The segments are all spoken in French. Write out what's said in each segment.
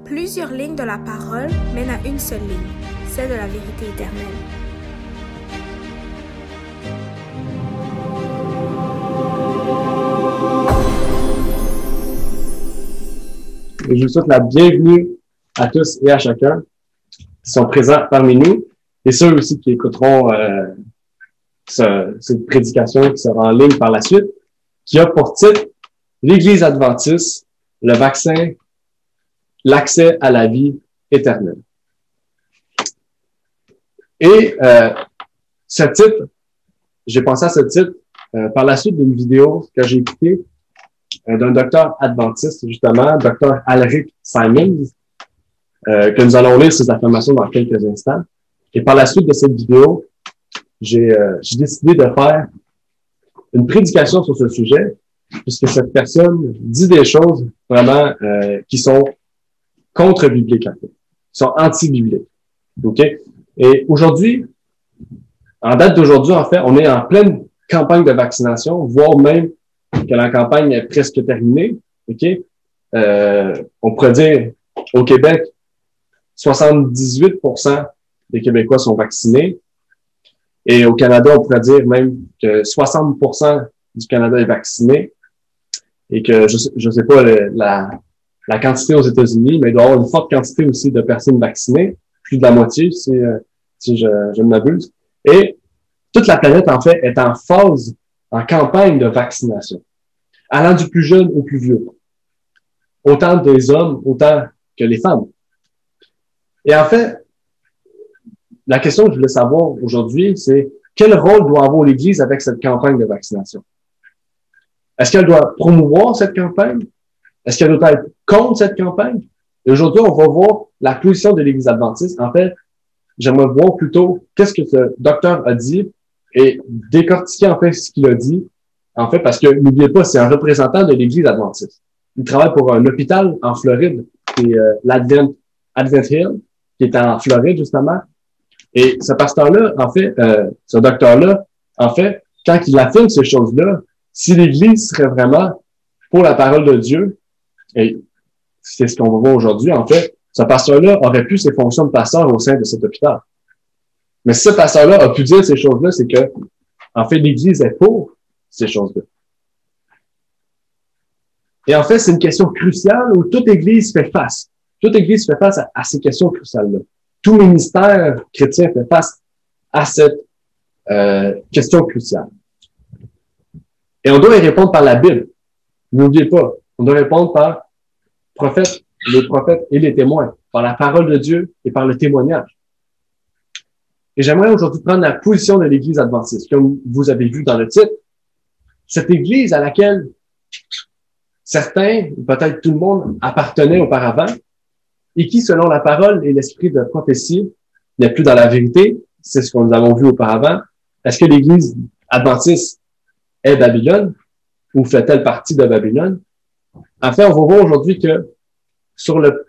Plusieurs lignes de la parole mènent à une seule ligne, celle de la vérité éternelle. Et je vous souhaite la bienvenue à tous et à chacun qui sont présents parmi nous et ceux aussi qui écouteront cette prédication qui sera en ligne par la suite, qui a pour titre l'Église adventiste, le vaccin, l'accès à la vie éternelle. Et ce titre, j'ai pensé à ce titre par la suite d'une vidéo que j'ai écoutée d'un docteur adventiste, justement, docteur Alric Simons, que nous allons lire ses affirmations dans quelques instants. Et par la suite de cette vidéo, j'ai décidé de faire une prédication sur ce sujet, puisque cette personne dit des choses vraiment qui sont contre-bibliques, en fait, qui sont anti-bibliques. OK? Et aujourd'hui, en date d'aujourd'hui, en fait, on est en pleine campagne de vaccination, voire même que la campagne est presque terminée. OK? On pourrait dire, au Québec, 78% des Québécois sont vaccinés. Et au Canada, on pourrait dire même que 60% du Canada est vacciné. Et que, je sais pas la quantité aux États-Unis, mais il doit y avoir une forte quantité aussi de personnes vaccinées. Plus de la moitié, si je ne m'abuse. Et toute la planète, en fait, est en phase, en campagne de vaccination, allant du plus jeune au plus vieux. Autant des hommes, autant que les femmes. Et en fait, la question que je voulais savoir aujourd'hui, c'est quel rôle doit avoir l'Église avec cette campagne de vaccination? Est-ce qu'elle doit promouvoir cette campagne? Est-ce qu'elle doit être contre cette campagne? Et aujourd'hui, on va voir la position de l'Église adventiste. En fait, j'aimerais voir plutôt qu'est-ce que ce docteur a dit et décortiquer en fait ce qu'il a dit. En fait, parce que n'oubliez pas, c'est un représentant de l'Église adventiste. Il travaille pour un hôpital en Floride, qui est l'Advent Hill, qui est en Floride, justement. Et ce pasteur-là, en fait, ce docteur-là, en fait, quand il affirme ces choses-là, si l'Église serait vraiment pour la parole de Dieu, et c'est ce qu'on va voir aujourd'hui, en fait, ce pasteur-là aurait pu ses fonctions de pasteur au sein de cet hôpital. Mais si ce pasteur-là a pu dire ces choses-là, c'est que, en fait, l'Église est pour ces choses-là. Et en fait, c'est une question cruciale où toute Église fait face. Toute Église fait face à ces questions cruciales-là. Tout ministère chrétien fait face à cette question cruciale. Et on doit y répondre par la Bible. N'oubliez pas, on doit répondre par les prophètes et les témoins, par la parole de Dieu et par le témoignage. Et j'aimerais aujourd'hui prendre la position de l'Église adventiste. Comme vous avez vu dans le titre, cette Église à laquelle certains, peut-être tout le monde, appartenait auparavant, et qui, selon la parole et l'esprit de prophétie, n'est plus dans la vérité, c'est ce que nous avons vu auparavant. Est-ce que l'Église adventiste est Babylone ou fait-elle partie de Babylone? En fait, on va voir aujourd'hui que sur le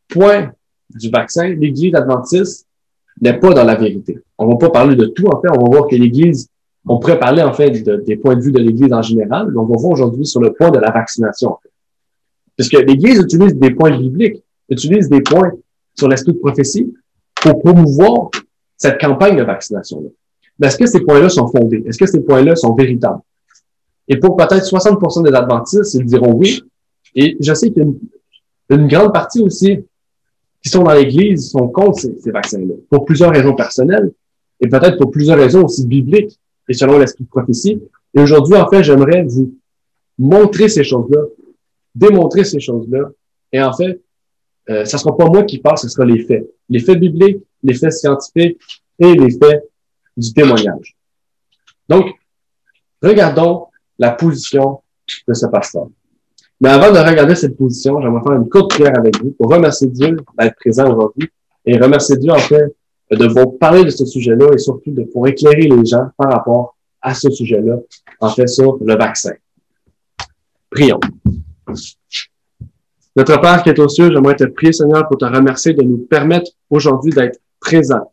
point du vaccin, l'Église adventiste n'est pas dans la vérité. On va pas parler de tout, en fait. On va voir que l'Église, on pourrait parler, en fait, des points de vue de l'Église en général, mais on va voir aujourd'hui sur le point de la vaccination, en fait. Parce que l'Église utilise des points bibliques, utilise des points sur l'esprit de prophétie pour promouvoir cette campagne de vaccination-là. Mais est-ce que ces points-là sont fondés? Est-ce que ces points-là sont véritables? Et pour peut-être 60% des adventistes, ils diront oui. Et je sais qu'il y a une grande partie aussi qui sont dans l'Église sont contre ces vaccins-là, pour plusieurs raisons personnelles et peut-être pour plusieurs raisons aussi bibliques et selon l'esprit de prophétie. Et aujourd'hui, en fait, j'aimerais vous montrer ces choses-là, démontrer ces choses-là. Et en fait, ça sera pas moi qui parle, ce sera les faits. Les faits bibliques, les faits scientifiques et les faits du témoignage. Donc, regardons la position de ce pasteur. Mais avant de regarder cette position, j'aimerais faire une courte prière avec vous pour remercier Dieu d'être présent aujourd'hui et remercier Dieu, en fait, de vous parler de ce sujet-là et surtout pour éclairer les gens par rapport à ce sujet-là, en fait, sur le vaccin. Prions. Notre Père qui est aux cieux, j'aimerais te prier, Seigneur, pour te remercier de nous permettre aujourd'hui d'être présents,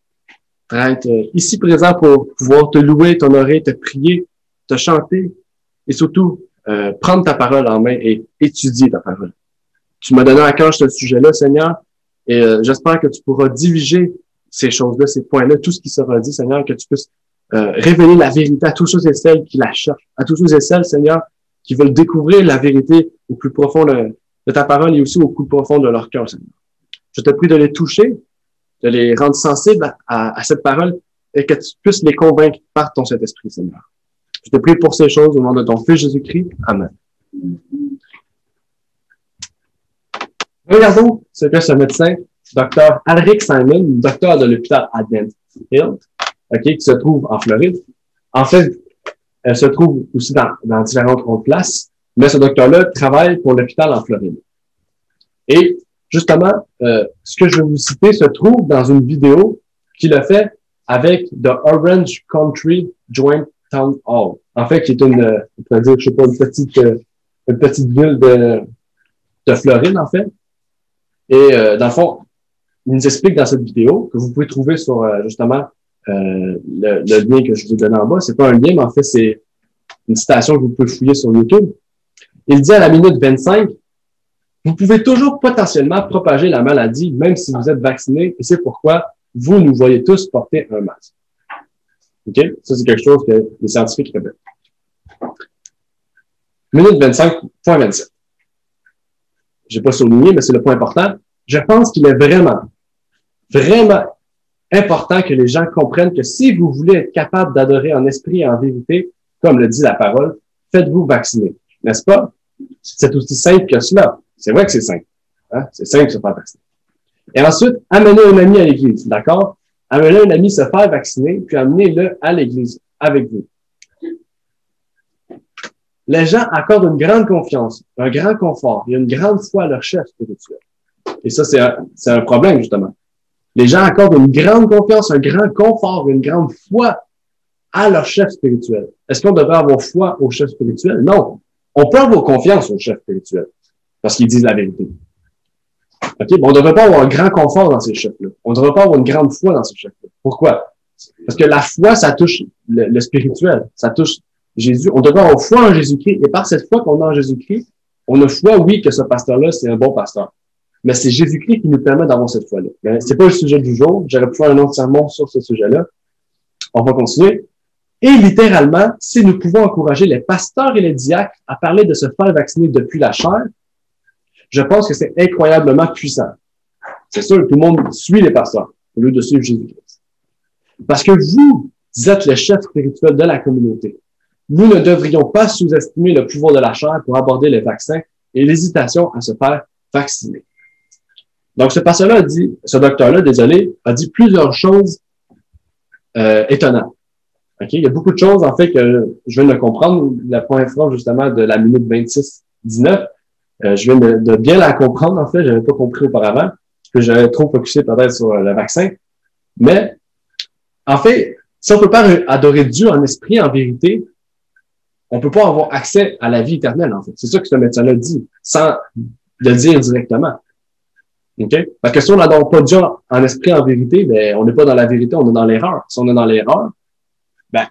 d'être ici présent pour pouvoir te louer, t'honorer, te prier, te chanter et surtout prendre ta parole en main et étudier ta parole. Tu m'as donné à cœur ce sujet-là, Seigneur, et j'espère que tu pourras diriger ces choses-là, ces points-là, tout ce qui sera dit, Seigneur, que tu puisses révéler la vérité à tous ceux et celles qui la cherchent, à tous ceux et celles, Seigneur, qui veulent découvrir la vérité au plus profond de ta parole et aussi au plus profond de leur cœur, Seigneur. Je te prie de les toucher, de les rendre sensibles à cette parole et que tu puisses les convaincre par ton Saint-Esprit, Seigneur. Je te prie pour ces choses au nom de ton Fils Jésus-Christ. Amen. Regardons ce que ce médecin, Dr. Alric Simon, docteur de l'hôpital Advent Health, qui se trouve en Floride. En fait, elle se trouve aussi dans différentes autres places, mais ce docteur-là travaille pour l'hôpital en Floride. Et justement, ce que je vais vous citer se trouve dans une vidéo qu'il a fait avec The Orange Country Joint Town Hall. En fait, qui est on pourrait dire, je sais pas, une petite ville de Floride, en fait. Et dans le fond, il nous explique dans cette vidéo, que vous pouvez trouver sur justement le lien que je vous ai donné en bas. C'est pas un lien, mais en fait, c'est une citation que vous pouvez fouiller sur YouTube. Il dit à la minute 25, vous pouvez toujours potentiellement propager la maladie, même si vous êtes vacciné, et c'est pourquoi vous nous voyez tous porter un masque. OK? Ça, c'est quelque chose que les scientifiques répètent. Minute 25.27. J'ai pas souligné, mais c'est le point important. Je pense qu'il est vraiment important que les gens comprennent que si vous voulez être capable d'adorer en esprit et en vérité, comme le dit la parole, faites-vous vacciner. N'est-ce pas? C'est aussi simple que cela. C'est vrai que c'est simple. Hein? C'est simple de se faire vacciner. Et ensuite, amenez un ami à l'église. D'accord? Amenez un ami se faire vacciner, puis amenez-le à l'église avec vous. Les gens accordent une grande confiance, un grand confort et une grande foi à leur chef spirituel. Et ça, c'est un problème, justement. Les gens accordent une grande confiance, un grand confort, une grande foi à leur chef spirituel. Est-ce qu'on devrait avoir foi au chef spirituel? Non. On peut avoir confiance au chef spirituel parce qu'ils disent la vérité. OK? Bon, on ne devrait pas avoir un grand confort dans ces chefs-là. On ne devrait pas avoir une grande foi dans ces chefs-là. Pourquoi? Parce que la foi, ça touche le spirituel. Ça touche Jésus. On devrait avoir foi en Jésus-Christ. Et par cette foi qu'on a en Jésus-Christ, on a foi, oui, que ce pasteur-là, c'est un bon pasteur. Mais c'est Jésus-Christ qui nous permet d'avoir cette foi-là. Mais c'est pas le sujet du jour. J'aurais pu faire un autre sermon sur ce sujet-là. On va continuer. Et littéralement, si nous pouvons encourager les pasteurs et les diacres à parler de se faire vacciner depuis la chair, je pense que c'est incroyablement puissant. C'est sûr, tout le monde suit les pasteurs au lieu de suivre Jésus-Christ. Parce que vous êtes le chef spirituel de la communauté. Nous ne devrions pas sous-estimer le pouvoir de la chair pour aborder les vaccins et l'hésitation à se faire vacciner. Donc, ce pasteur-là ce docteur-là, désolé, a dit plusieurs choses étonnantes. Okay? Il y a beaucoup de choses, en fait, que je viens de comprendre. La première phrase, justement, de la minute 26-19, je viens de bien la comprendre, en fait. Je n'avais pas compris auparavant, parce que j'avais trop focusé peut-être sur le vaccin. Mais, en fait, si on ne peut pas adorer Dieu en esprit, en vérité, on ne peut pas avoir accès à la vie éternelle, en fait. C'est ça que ce médecin-là dit, sans le dire directement. Okay? Parce que si on n'adore pas Dieu en esprit, en vérité, ben, on n'est pas dans la vérité, on est dans l'erreur. Si on est dans l'erreur, ben,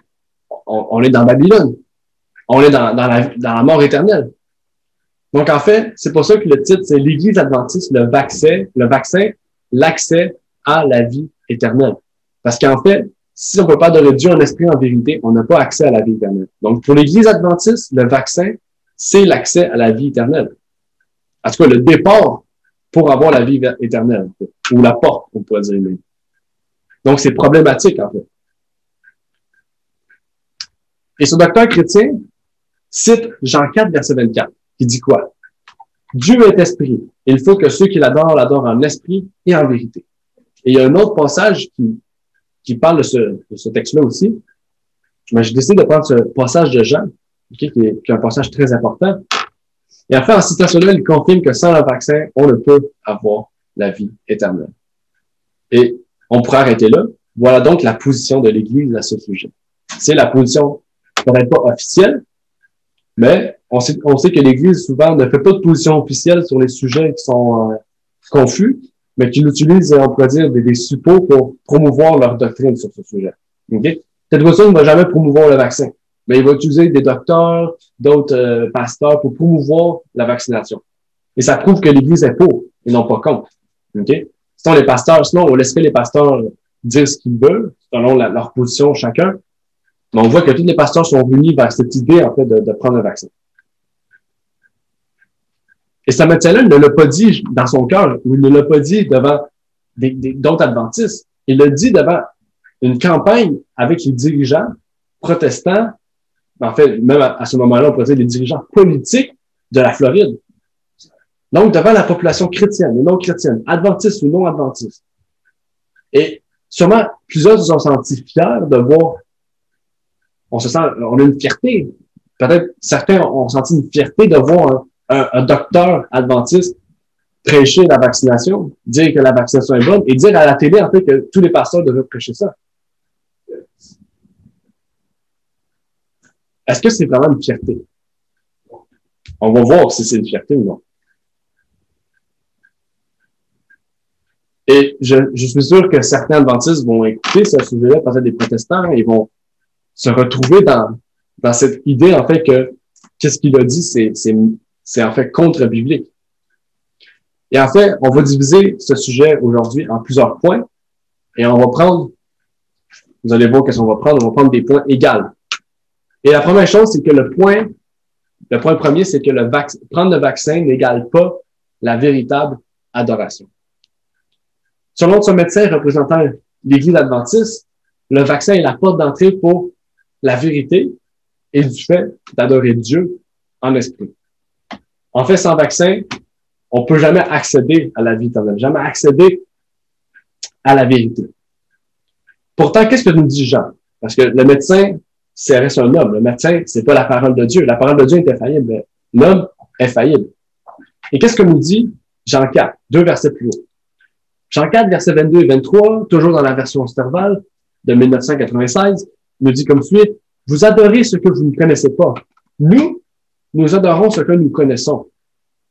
on est dans Babylone. On est dans la mort éternelle. Donc, en fait, c'est pour ça que le titre, c'est l'Église adventiste, le vaccin, l'accès à la vie éternelle. Parce qu'en fait, si on ne peut pas adorer Dieu en esprit, en vérité, on n'a pas accès à la vie éternelle. Donc, pour l'Église adventiste, le vaccin, c'est l'accès à la vie éternelle. En tout cas, le départ pour avoir la vie éternelle, en fait, ou la porte, on pourrait dire même. Donc, c'est problématique, en fait. Et ce docteur chrétien cite Jean 4, verset 24, qui dit quoi? Dieu est esprit. Il faut que ceux qui l'adorent en esprit et en vérité. Et il y a un autre passage qui parle de ce texte-là aussi. Mais j'ai décidé de prendre ce passage de Jean, qui est un passage très important. Et en fait, en citation là, il confirme que sans le vaccin, on ne peut avoir la vie éternelle. Et on pourrait arrêter là. Voilà donc la position de l'Église à ce sujet. C'est la position peut-être pas officielle, mais on sait que l'Église souvent ne fait pas de position officielle sur les sujets qui sont confus, mais qu'ils utilisent, on pourrait dire, des suppôts pour promouvoir leur doctrine sur ce sujet. Okay? Cette personne ne va jamais promouvoir le vaccin, mais il va utiliser des docteurs, d'autres pasteurs pour promouvoir la vaccination. Et ça prouve que l'Église est pour et non pas contre. OK? Sinon, on laisserait les pasteurs dire ce qu'ils veulent, selon leur position chacun. Mais on voit que tous les pasteurs sont réunis vers cette idée, en fait, de prendre le vaccin. Et ce médecin-là ne l'a pas dit dans son cœur, ou il ne l'a pas dit devant d'autres adventistes. Il l'a dit devant une campagne avec les dirigeants protestants, en fait, même à ce moment-là, on pourrait dire les dirigeants politiques de la Floride. Donc, devant la population chrétienne et non chrétienne, adventiste ou non adventiste. Et sûrement, plusieurs se sont sentis fiers de voir, on a une fierté. Peut-être certains ont senti une fierté de voir un docteur adventiste prêcher la vaccination, dire que la vaccination est bonne et dire à la télé, en fait, que tous les pasteurs devraient prêcher ça. Est-ce que c'est vraiment une fierté? On va voir si c'est une fierté ou non. Et je suis sûr que certains adventistes vont écouter ce sujet-là, peut-être des protestants, et vont se retrouver dans cette idée, en fait, que qu'est-ce qu'il a dit, c'est en fait contre-biblique. Et en fait, on va diviser ce sujet aujourd'hui en plusieurs points, et on va prendre, vous allez voir qu'est-ce qu'on va prendre des points égaux. Et la première chose, c'est que le point premier, c'est que prendre le vaccin n'égale pas la véritable adoration. Selon ce médecin représentant l'Église adventiste, le vaccin est la porte d'entrée pour la vérité et du fait d'adorer Dieu en esprit. En fait, sans vaccin, on peut jamais accéder à la vie éternelle, jamais accéder à la vérité. Pourtant, qu'est-ce que nous dit Jean? Parce que le médecin, ça reste un homme. Le médecin, c'est pas la parole de Dieu. La parole de Dieu est infaillible, mais l'homme est faillible. Et qu'est-ce que nous dit Jean 4, 2 versets plus haut? Jean 4, versets 22 et 23, toujours dans la version Sterval de 1996, nous dit comme suit, « Vous adorez ce que vous ne connaissez pas. Nous adorons ce que nous connaissons,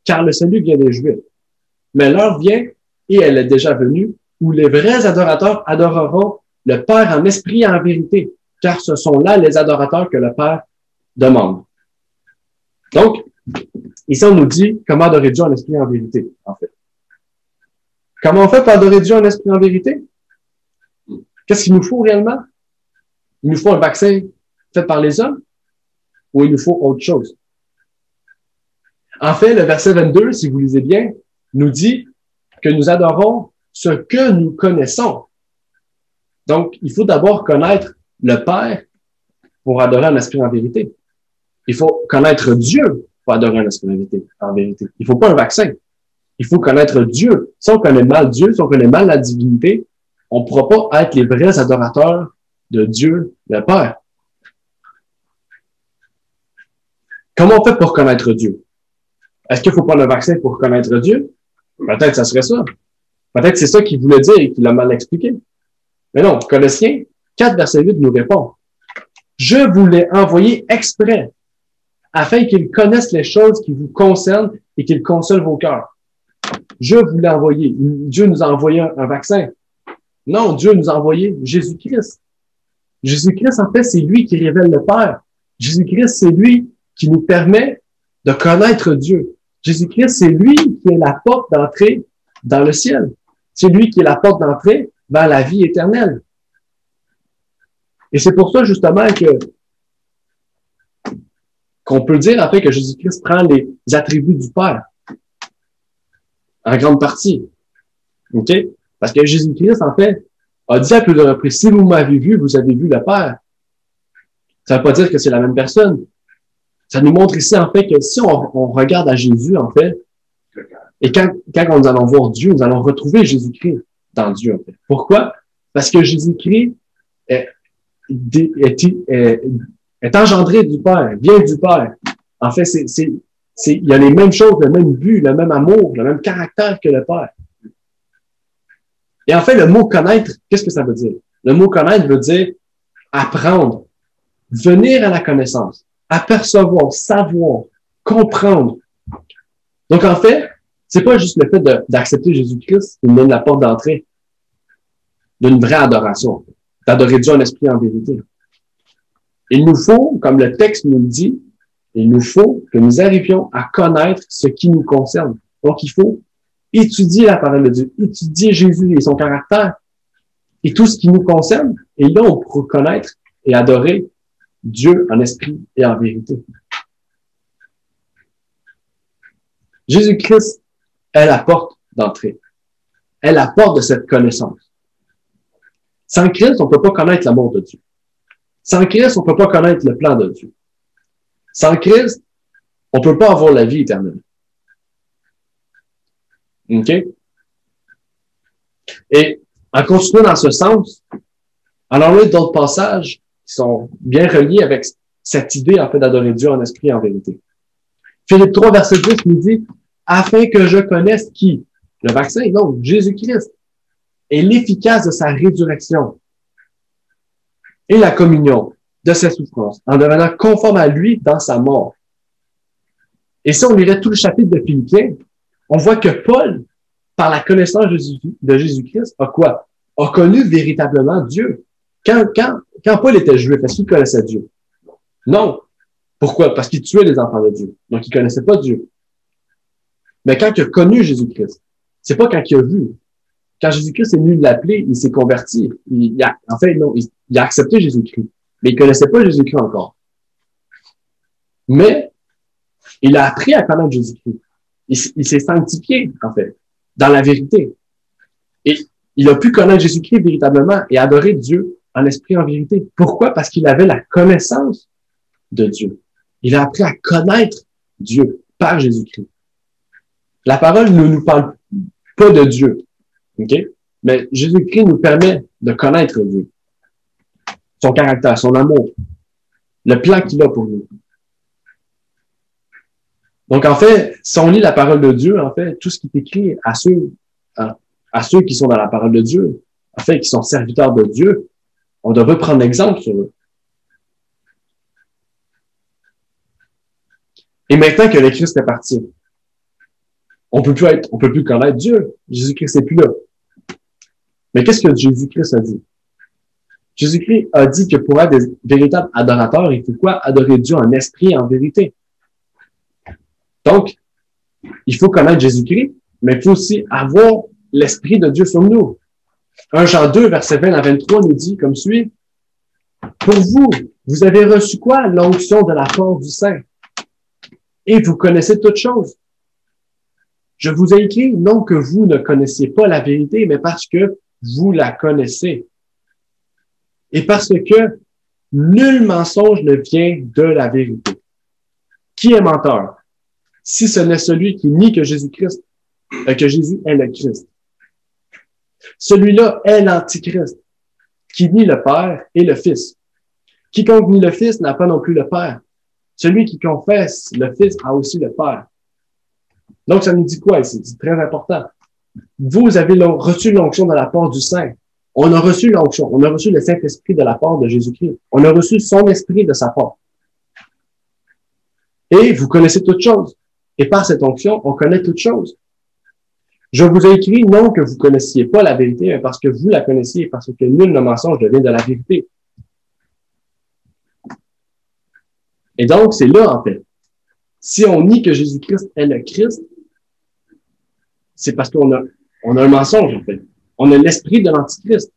car le salut vient des Juifs. Mais l'heure vient, et elle est déjà venue, où les vrais adorateurs adoreront le Père en esprit et en vérité, car ce sont là les adorateurs que le Père demande. » Donc, ici on nous dit comment adorer Dieu en esprit et en vérité, en fait. Comment on fait pour adorer Dieu en esprit et en vérité? Qu'est-ce qu'il nous faut réellement? Il nous faut un vaccin fait par les hommes ou il nous faut autre chose? En fait, le verset 22, si vous lisez bien, nous dit que nous adorons ce que nous connaissons. Donc, il faut d'abord connaître le Père pour adorer en esprit et en vérité. Il faut connaître Dieu pour adorer en esprit et en vérité. Il ne faut pas un vaccin. Il faut connaître Dieu. Si on connaît mal Dieu, si on connaît mal la divinité, on ne pourra pas être les vrais adorateurs de Dieu, le Père. Comment on fait pour connaître Dieu? Est-ce qu'il faut prendre un vaccin pour connaître Dieu? Peut-être que ça serait ça. Peut-être que c'est ça qu'il voulait dire et qu'il a mal expliqué. Mais non, Colossiens 4, verset 8 nous répond. « Je vous l'ai envoyé exprès, afin qu'ils connaissent les choses qui vous concernent et qu'ils consolent vos cœurs. » Je vous l'ai envoyé. Dieu nous a envoyé un vaccin. Non, Dieu nous a envoyé Jésus-Christ. Jésus-Christ, en fait, c'est lui qui révèle le Père. Jésus-Christ, c'est lui qui nous permet de connaître Dieu. Jésus-Christ, c'est lui qui est la porte d'entrée dans le ciel. C'est lui qui est la porte d'entrée vers la vie éternelle. Et c'est pour ça, justement, qu'on peut dire, en fait, que Jésus-Christ prend les attributs du Père. En grande partie. OK? Parce que Jésus-Christ, en fait, a dit à plusieurs reprises, si vous m'avez vu, vous avez vu le Père. Ça ne veut pas dire que c'est la même personne. Ça nous montre ici, en fait, que si on regarde à Jésus, en fait, et quand nous allons voir Dieu, nous allons retrouver Jésus-Christ dans Dieu, en fait. Pourquoi? Parce que Jésus-Christ est engendré du Père, vient du Père. En fait, il y a les mêmes choses, le même but, le même amour, le même caractère que le Père. Et en fait, le mot connaître, qu'est-ce que ça veut dire? Le mot connaître veut dire apprendre, venir à la connaissance, apercevoir, savoir, comprendre. Donc, en fait, c'est pas juste le fait d'accepter Jésus-Christ qui nous donne la porte d'entrée d'une vraie adoration, d'adorer Dieu en esprit et en vérité. Il nous faut, comme le texte nous le dit, il nous faut que nous arrivions à connaître ce qui nous concerne. Donc, il faut étudier la parole de Dieu, étudier Jésus et son caractère et tout ce qui nous concerne. Et là, on pourra connaître et adorer Dieu en esprit et en vérité. Jésus-Christ est la porte d'entrée. Est la porte de cette connaissance. Sans Christ, on ne peut pas connaître l'amour de Dieu. Sans Christ, on ne peut pas connaître le plan de Dieu. Sans Christ, on ne peut pas avoir la vie éternelle. OK? Et en continuant dans ce sens, alors là, d'autres passages qui sont bien reliés avec cette idée, en fait, d'adorer Dieu en esprit et en vérité. Philippe 3, verset 10 nous dit « Afin que je connaisse qui? » Le vaccin, donc Jésus-Christ, et l'efficace de sa résurrection et la communion de ses souffrances, en devenant conforme à lui dans sa mort. Et si on lirait tout le chapitre de Philippiens, on voit que Paul, par la connaissance de Jésus-Christ, a quoi? A connu véritablement Dieu. Quand Paul était juif, est-ce qu'il connaissait Dieu? Non. Pourquoi? Parce qu'il tuait les enfants de Dieu. Donc, il connaissait pas Dieu. Mais quand il a connu Jésus-Christ, c'est pas quand il a vu. Quand Jésus-Christ est venu l'appeler, il s'est converti. Il a accepté Jésus-Christ. Mais il connaissait pas Jésus-Christ encore. Mais, il a appris à connaître Jésus-Christ. Il s'est sanctifié, en fait, dans la vérité. Et il a pu connaître Jésus-Christ véritablement et adorer Dieu en esprit, en vérité. Pourquoi? Parce qu'il avait la connaissance de Dieu. Il a appris à connaître Dieu par Jésus-Christ. La parole ne nous parle pas de Dieu. OK? Mais Jésus-Christ nous permet de connaître Dieu. Son caractère, son amour, le plan qu'il a pour nous. Donc, en fait, si on lit la parole de Dieu, en fait, tout ce qui est écrit à ceux qui sont dans la parole de Dieu, en fait, qui sont serviteurs de Dieu, on devrait prendre exemple sur eux. Et maintenant que le Christ est parti, on peut plus connaître Dieu. Jésus-Christ n'est plus là. Mais qu'est-ce que Jésus-Christ a dit? Jésus-Christ a dit que pour être des véritables adorateurs, il faut quoi? Adorer Dieu en esprit et en vérité. Donc, il faut connaître Jésus-Christ, mais il faut aussi avoir l'Esprit de Dieu sur nous. 1 Jean 2, verset 20 à 23 nous dit comme suit. Pour vous, vous avez reçu quoi? L'onction de la part du Saint. Et vous connaissez toutes choses. Je vous ai écrit, non que vous ne connaissiez pas la vérité, mais parce que vous la connaissez. Et parce que nul mensonge ne vient de la vérité. Qui est menteur? Si ce n'est celui qui nie que Jésus est le Christ. Celui-là est l'Antichrist, qui nie le Père et le Fils. Quiconque nie le Fils n'a pas non plus le Père. Celui qui confesse le Fils a aussi le Père. Donc, ça nous dit quoi ici? C'est très important. Vous avez reçu l'onction de la part du Saint. On a reçu l'onction. On a reçu le Saint-Esprit de la part de Jésus-Christ. On a reçu son esprit de sa part. Et vous connaissez toutes choses. Et par cette onction, on connaît toutes choses. Je vous ai écrit, non que vous connaissiez pas la vérité, mais parce que vous la connaissiez, parce que nul ne mensonge ne vient de la vérité. Et donc, c'est là, en fait. Si on nie que Jésus-Christ est le Christ, c'est parce qu'on a un mensonge, en fait. On a l'esprit de l'Antichrist.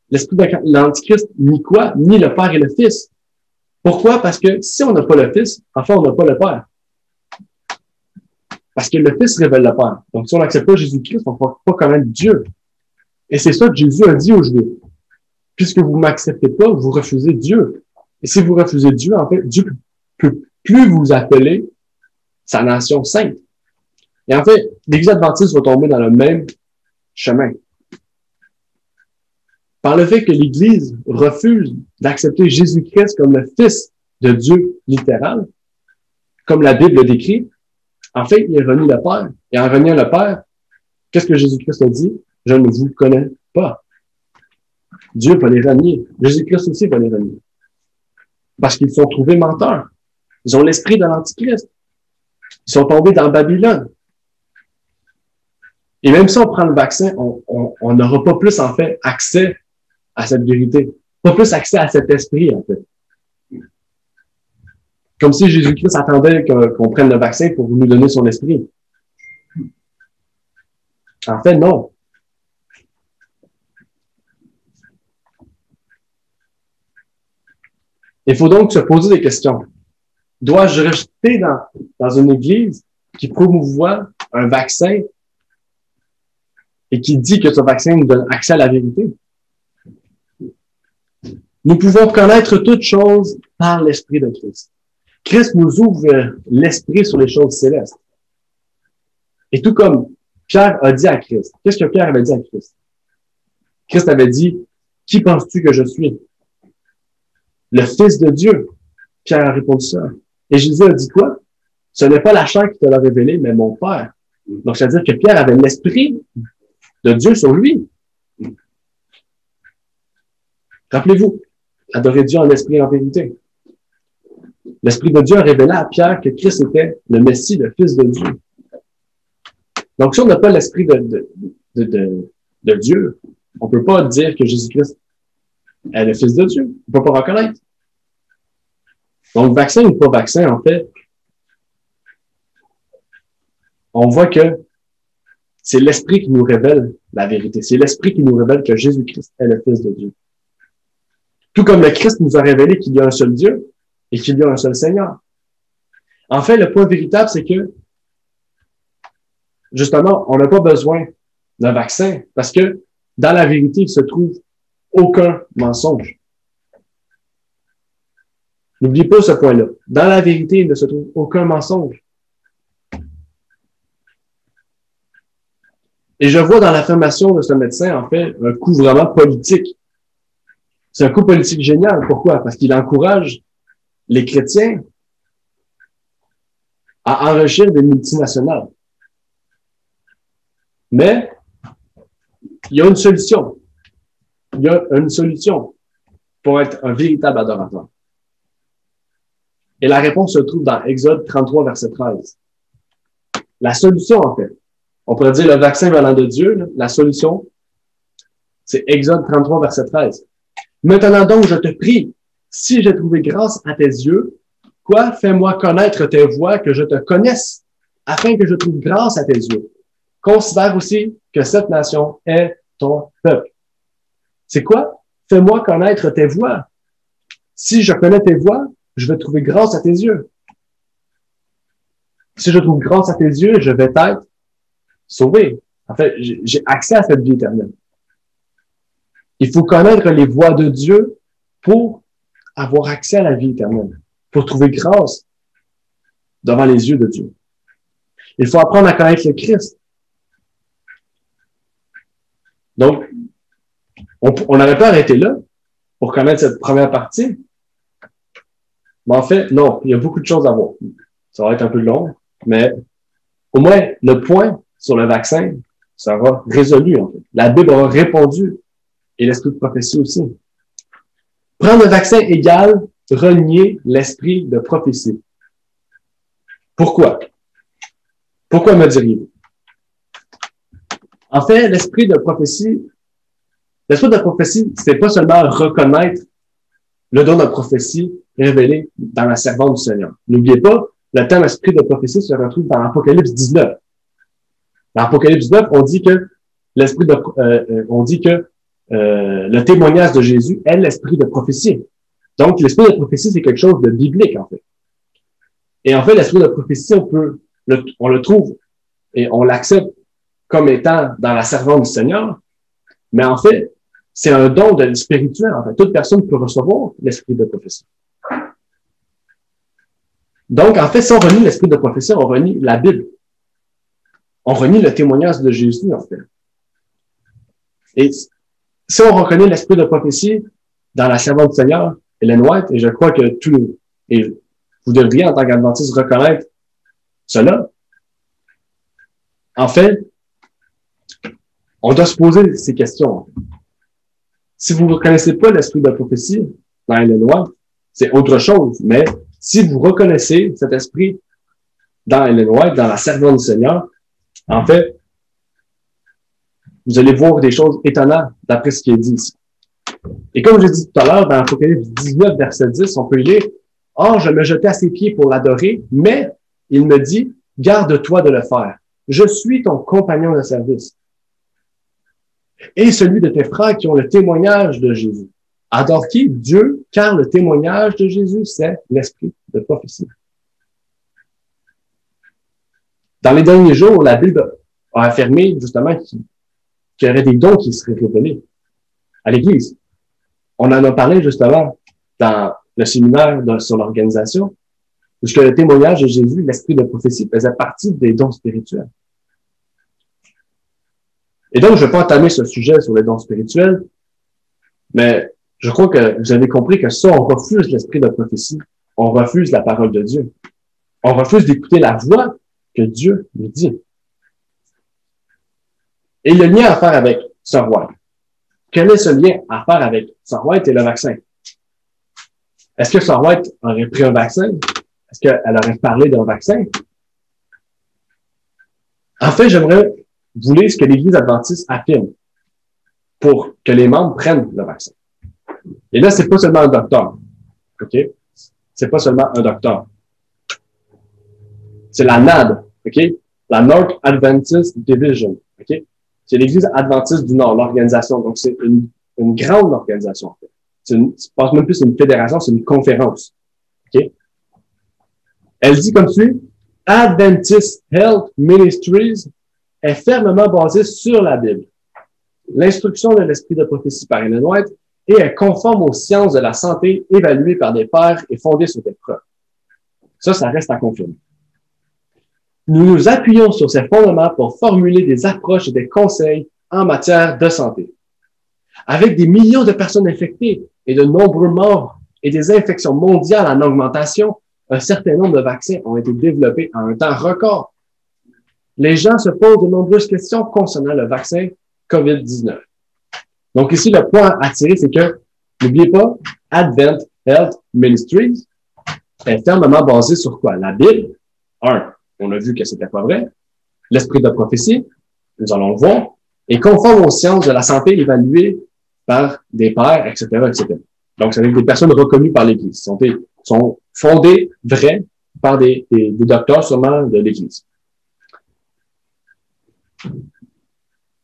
L'esprit de l'Antichrist nie quoi? Nie le Père et le Fils. Pourquoi? Parce que si on n'a pas le Fils, enfin, on n'a pas le Père. Parce que le Fils révèle le Père. Donc, si on n'accepte pas Jésus-Christ, on ne peut pas connaître Dieu. Et c'est ça que Jésus a dit aux Juifs. Puisque vous ne m'acceptez pas, vous refusez Dieu. Et si vous refusez Dieu, en fait, Dieu peut plus vous appeler sa nation sainte. Et en fait, l'Église adventiste va tomber dans le même chemin. Par le fait que l'Église refuse d'accepter Jésus-Christ comme le Fils de Dieu littéral, comme la Bible le décrit, en fait, il renie le Père. Et en reniant le Père, qu'est-ce que Jésus-Christ a dit? Je ne vous connais pas. Dieu va les renier. Jésus-Christ aussi va les renier. Parce qu'ils sont trouvés menteurs. Ils ont l'esprit de l'Antichrist. Ils sont tombés dans Babylone. Et même si on prend le vaccin, on n'aura pas plus, en fait, accès à cette vérité. Pas plus accès à cet esprit, en fait. Comme si Jésus-Christ attendait qu'on prenne le vaccin pour nous donner son esprit. En fait, non. Il faut donc se poser des questions. Dois-je rester dans une église qui promouvoit un vaccin et qui dit que ce vaccin nous donne accès à la vérité? Nous pouvons connaître toutes choses par l'Esprit de Christ. Christ nous ouvre l'esprit sur les choses célestes. Et tout comme Pierre a dit à Christ, qu'est-ce que Pierre avait dit à Christ? Christ avait dit, « Qui penses-tu que je suis? » Le Fils de Dieu. Pierre a répondu ça. Et Jésus a dit quoi? Ce n'est pas la chair qui te l'a révélé, mais mon Père. Donc, c'est-à-dire que Pierre avait l'Esprit de Dieu sur lui. Rappelez-vous, adorer Dieu en esprit et en vérité. L'Esprit de Dieu a révélé à Pierre que Christ était le Messie, le Fils de Dieu. Donc, si on n'a pas l'Esprit de Dieu, on ne peut pas dire que Jésus-Christ est le Fils de Dieu. On ne peut pas reconnaître. Donc, vaccin ou pas vaccin, en fait, on voit que c'est l'Esprit qui nous révèle la vérité. C'est l'Esprit qui nous révèle que Jésus-Christ est le Fils de Dieu. Tout comme le Christ nous a révélé qu'il y a un seul Dieu et qu'il y a un seul Seigneur. En fait, le point véritable, c'est que, justement, on n'a pas besoin d'un vaccin parce que dans la vérité, il se trouve aucun mensonge. N'oubliez pas ce point-là. Dans la vérité, il ne se trouve aucun mensonge. Et je vois dans l'affirmation de ce médecin, en fait, un coup vraiment politique. C'est un coup politique génial. Pourquoi? Parce qu'il encourage les chrétiens à enrichir des multinationales. Mais, il y a une solution. Il y a une solution pour être un véritable adorateur. Et la réponse se trouve dans Exode 33, verset 13. La solution, en fait, on pourrait dire le vaccin venant de Dieu, là, la solution, c'est Exode 33, verset 13. Maintenant donc, je te prie, si j'ai trouvé grâce à tes yeux, quoi? Fais-moi connaître tes voies, que je te connaisse, afin que je trouve grâce à tes yeux. Considère aussi que cette nation est ton peuple. C'est quoi? Fais-moi connaître tes voies. Si je connais tes voies, je vais trouver grâce à tes yeux. Si je trouve grâce à tes yeux, je vais être sauvé. En fait, j'ai accès à cette vie éternelle. Il faut connaître les voies de Dieu pour avoir accès à la vie éternelle, pour trouver grâce devant les yeux de Dieu. Il faut apprendre à connaître le Christ. Donc, on aurait pas arrêté là pour connaître cette première partie. Mais en fait, non, il y a beaucoup de choses à voir. Ça va être un peu long, mais au moins, le point sur le vaccin sera résolu, en fait. La Bible aura répondu, et l'esprit de prophétie aussi. Prendre le vaccin égale renier l'esprit de prophétie. Pourquoi? Pourquoi me diriez-vous? En fait, l'esprit de prophétie, c'est pas seulement reconnaître le don de prophétie révélé dans la servante du Seigneur. N'oubliez pas, le terme esprit de prophétie se retrouve dans l'Apocalypse 19. Dans l'Apocalypse 19, on dit que le témoignage de Jésus est l'esprit de prophétie. Donc, l'esprit de prophétie, c'est quelque chose de biblique, en fait. Et en fait, l'esprit de prophétie, on le trouve et on l'accepte comme étant dans la servante du Seigneur. Mais en fait, c'est un don de spirituel. En fait, toute personne peut recevoir l'esprit de prophétie. Donc, en fait, si on renie l'esprit de prophétie, on renie la Bible. On renie le témoignage de Jésus, en fait. Et si on reconnaît l'esprit de prophétie dans la servante du Seigneur, Ellen White, et je crois que vous devriez, en tant qu'adventiste, reconnaître cela, en fait, on doit se poser ces questions. Si vous ne reconnaissez pas l'esprit de prophétie dans Ellen White, c'est autre chose, mais si vous reconnaissez cet esprit dans Ellen White, dans la servante du Seigneur, en fait, vous allez voir des choses étonnantes d'après ce qui est dit ici. Et comme je dit tout à l'heure, dans l'Apocalypse 19, verset 10, on peut lire « Or, je me jetai à ses pieds pour l'adorer, mais il me dit, garde-toi de le faire. Je suis ton compagnon de service. et celui de tes frères qui ont le témoignage de Jésus. Adore qui? Dieu, car le témoignage de Jésus, c'est l'esprit de prophétie. Dans les derniers jours, la Bible a affirmé justement qu'il y aurait des dons qui seraient révélés à l'Église. On en a parlé justement dans le séminaire sur l'organisation, puisque le témoignage de Jésus, l'esprit de prophétie, faisait partie des dons spirituels. Et donc, je ne vais pas entamer ce sujet sur les dons spirituels, mais je crois que vous avez compris que ça, on refuse l'esprit de prophétie. On refuse la parole de Dieu. On refuse d'écouter la voix que Dieu nous dit. Et le lien à faire avec Sir White. Quel est ce lien à faire avec Sir White et le vaccin? Est-ce que Sir White aurait pris un vaccin? Est-ce qu'elle aurait parlé d'un vaccin? En fait, j'aimerais vous lire ce que l'Église adventiste affirme pour que les membres prennent le vaccin. Et là, c'est pas seulement un docteur. OK? C'est pas seulement un docteur. C'est la NAD. OK? La North Adventist Division. OK? C'est l'Église adventiste du Nord, l'organisation. Donc, c'est une grande organisation, en fait. Je pense même plus c'est une fédération, c'est une conférence. OK? Elle dit comme suit, Adventist Health Ministries est fermement basée sur la Bible. L'instruction de l'esprit de prophétie par Ellen White et est conforme aux sciences de la santé évaluées par des pairs et fondées sur des preuves. Ça reste à confirmer. Nous nous appuyons sur ces fondements pour formuler des approches et des conseils en matière de santé. Avec des millions de personnes infectées et de nombreux morts et des infections mondiales en augmentation, un certain nombre de vaccins ont été développés en un temps record. Les gens se posent de nombreuses questions concernant le vaccin COVID-19. Donc ici, le point à tirer, c'est que, n'oubliez pas, Advent Health Ministries est fermement basé sur quoi? La Bible. On a vu que c'était pas vrai. L'esprit de prophétie, nous allons le voir, est conforme aux sciences de la santé évaluées par des pairs, etc., etc. Donc, c'est des personnes reconnues par l'Église. Sont fondées, vraies, par des docteurs sûrement de l'Église.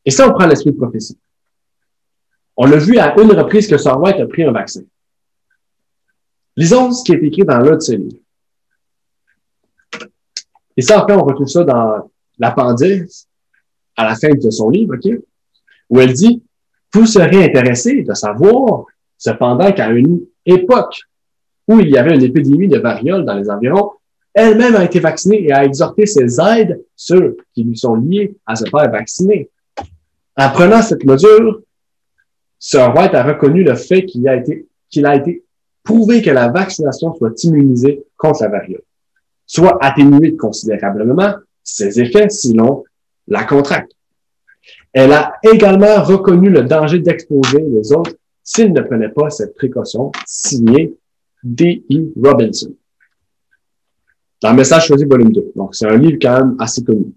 Et ça, on prend l'esprit de prophétie. On l'a vu à une reprise que Sir White a pris un vaccin. Lisons ce qui est écrit dans l'un de ses livres. Et ça, en fait, on retrouve ça dans l'appendice à la fin de son livre, OK? Où elle dit, vous serez intéressé de savoir, cependant, qu'à une époque où il y avait une épidémie de variole dans les environs, elle-même a été vaccinée et a exhorté ses aides, ceux qui lui sont liés, à se faire vacciner. En prenant cette mesure, Sir White a reconnu le fait qu'il a été prouvé que la vaccination soit immunisée contre la variole, soit atténuée considérablement ses effets, sinon la contracte. Elle a également reconnu le danger d'exposer les autres s'ils ne prenaient pas cette précaution, signé D.E. Robinson. Dans Message choisi, volume 2. Donc, c'est un livre quand même assez connu.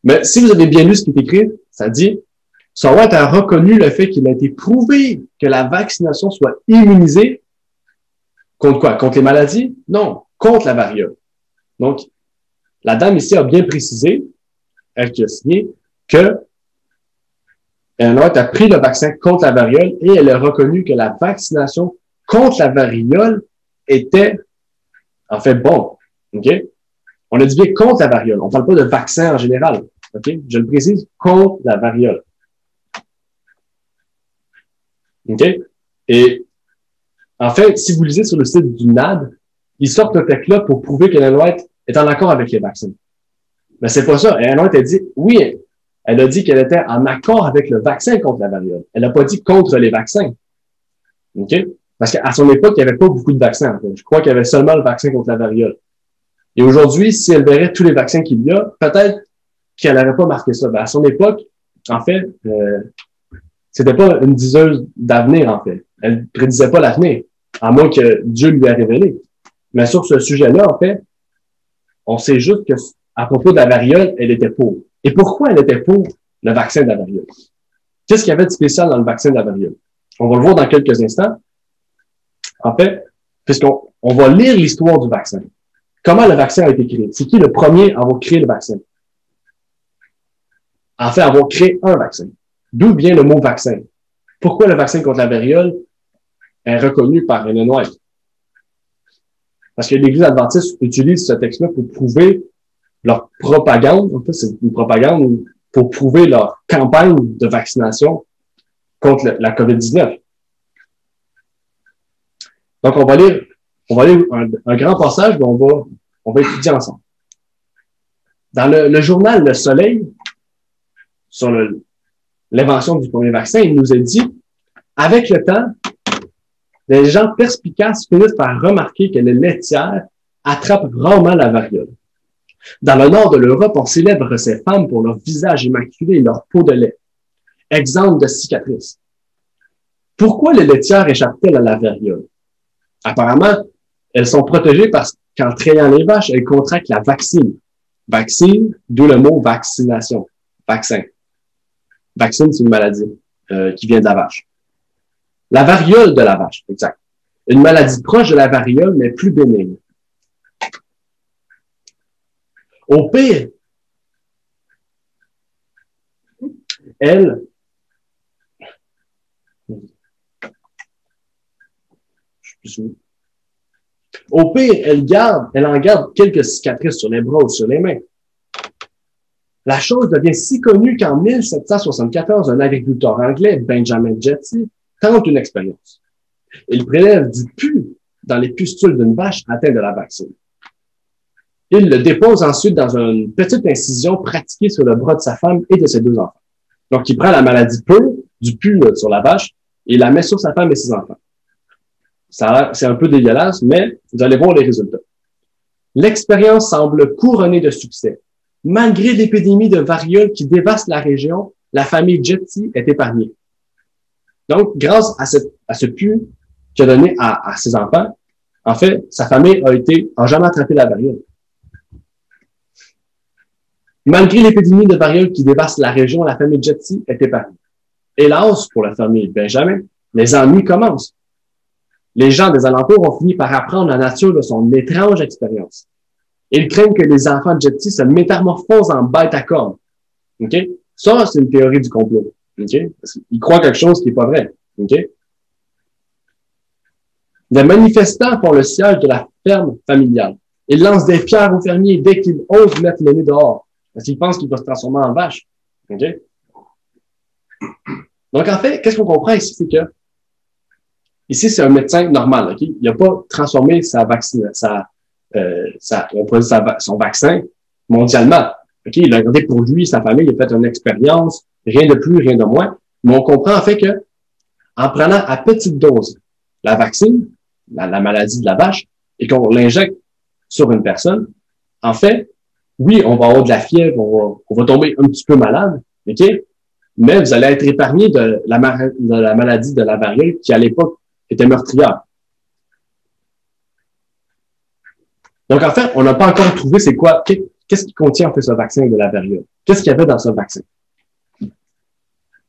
Mais si vous avez bien lu ce qui est écrit, ça dit, Sir White a reconnu le fait qu'il a été prouvé que la vaccination soit immunisée contre quoi? Contre les maladies? Non, contre la variole. Donc, la dame ici a bien précisé, elle qui a signé, que Ellen White a pris le vaccin contre la variole et elle a reconnu que la vaccination contre la variole était en fait bon. OK? On a dit bien contre la variole. On ne parle pas de vaccin en général. OK? Je le précise, contre la variole. OK? Et en fait, si vous lisez sur le site du NAD, ils sortent un texte-là pour prouver qu'Ellen White est en accord avec les vaccins. Mais c'est pas ça. Ellen White a dit, oui, elle a dit qu'elle était en accord avec le vaccin contre la variole. Elle n'a pas dit contre les vaccins. OK? Parce qu'à son époque, il n'y avait pas beaucoup de vaccins. En fait. Je crois qu'il y avait seulement le vaccin contre la variole. Et aujourd'hui, si elle verrait tous les vaccins qu'il y a, peut-être qu'elle n'aurait pas marqué ça. Ben, à son époque, en fait, c'était pas une diseuse d'avenir, en fait. Elle prédisait pas l'avenir, à moins que Dieu lui ait révélé. Mais sur ce sujet-là, en fait, on sait juste que à propos de la variole, elle était pour. Et pourquoi elle était pour le vaccin de la variole? Qu'est-ce qu'il y avait de spécial dans le vaccin de la variole? On va le voir dans quelques instants. En fait, puisqu'on va lire l'histoire du vaccin. Comment le vaccin a été créé? C'est qui le premier à avoir créé le vaccin? en fait, avoir créé un vaccin. D'où vient le mot vaccin? Pourquoi le vaccin contre la variole est reconnu par Ellen White? Parce que l'Église adventiste utilise ce texte-là pour prouver leur propagande. En fait, c'est une propagande pour prouver leur campagne de vaccination contre la COVID-19. Donc, on va lire un grand passage, mais on va étudier ensemble. Dans le journal Le Soleil, sur l'invention du premier vaccin, il nous est dit, avec le temps, les gens perspicaces finissent par remarquer que les laitières attrapent rarement la variole. Dans le nord de l'Europe, on célèbre ces femmes pour leur visage immaculé et leur peau de lait, exempte de cicatrices. Pourquoi les laitières échappent-elles à la variole? Apparemment, elles sont protégées parce qu'en trayant les vaches, elles contractent la vaccine. Vaccine, d'où le mot vaccination. Vaccin. Vaccine, c'est une maladie qui vient de la vache. La variole de la vache, exact. Une maladie proche de la variole, mais plus bénigne. Au pire, elle, au pire, elle en garde quelques cicatrices sur les bras ou sur les mains. La chose devient si connue qu'en 1774, un agriculteur anglais, Benjamin Jetty, tente une expérience. Il prélève du pus dans les pustules d'une vache atteinte de la vaccine. Il le dépose ensuite dans une petite incision pratiquée sur le bras de sa femme et de ses deux enfants. Donc, il prend la maladie pure, du pus sur la vache, et la met sur sa femme et ses enfants. C'est un peu dégueulasse, mais vous allez voir les résultats. L'expérience semble couronnée de succès. Malgré l'épidémie de variole qui dévaste la région, la famille Jetty est épargnée. Donc, grâce à ce pus qu'il a donné à ses enfants, en fait, sa famille a jamais attrapé la variole. Malgré l'épidémie de variole qui dévaste la région, la famille Jetty est épargnée. Hélas, pour la famille Benjamin, les ennuis commencent. Les gens des alentours ont fini par apprendre la nature de son étrange expérience. Ils craignent que les enfants de Jetty se métamorphosent en bêtes à cornes. OK? Ça, c'est une théorie du complot. OK? Parce qu'ils croient quelque chose qui n'est pas vrai. OK? Les manifestants font le siège de la ferme familiale. Ils lancent des pierres aux fermiers dès qu'ils osent mettre le nez dehors. Parce qu'ils pensent qu'il va se transformer en vache. OK? Donc, en fait, qu'est-ce qu'on comprend ici? C'est que ici, c'est un médecin normal. OK? Il n'a pas transformé son vaccin mondialement. OK? Il a regardé pour lui, sa famille, il a fait une expérience, rien de plus, rien de moins. Mais on comprend en fait que, en prenant à petite dose la vaccine, la maladie de la vache, et qu'on l'injecte sur une personne, en fait, oui, on va avoir de la fièvre, on va tomber un petit peu malade, OK? Mais vous allez être épargné de la maladie de la variole qui, à l'époque, était meurtrière. Donc, en fait, on n'a pas encore trouvé c'est quoi, qu'est-ce qui contient en fait ce vaccin de la variole? Qu'est-ce qu'il y avait dans ce vaccin?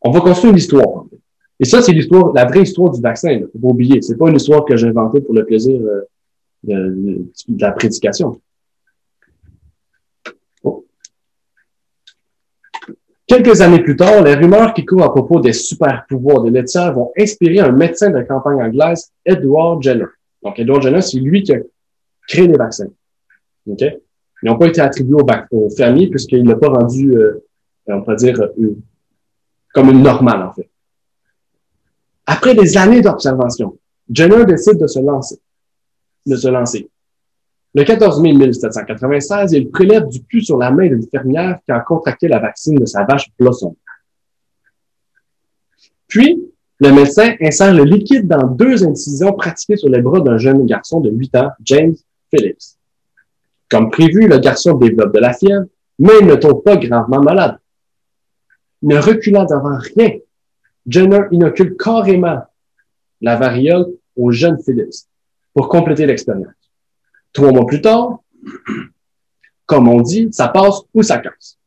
On va construire une histoire. En fait. Et ça, c'est l'histoire, la vraie histoire du vaccin. Il ne faut pas oublier. C'est pas une histoire que j'ai inventée pour le plaisir de la prédication. Oh. Quelques années plus tard, les rumeurs qui courent à propos des super pouvoirs des laitières vont inspirer un médecin de campagne anglaise, Edward Jenner. Donc, Edward Jenner, c'est lui qui a créé les vaccins. OK? Ils n'ont pas été attribués aux fermiers puisqu'il n'a pas rendu, on peut dire, comme une normale, en fait. Après des années d'observation, Jenner décide de se lancer. Le 14 mai 1796, il prélève du pus sur la main d'une fermière qui a contracté la vaccine de sa vache Blossom. Puis, le médecin insère le liquide dans 2 incisions pratiquées sur les bras d'un jeune garçon de 8 ans, James Phillips. Comme prévu, le garçon développe de la fièvre, mais il ne tombe pas gravement malade. Ne reculant devant rien, Jenner inocule carrément la variole au jeune Phillips pour compléter l'expérience. 3 mois plus tard, comme on dit, ça passe ou ça casse.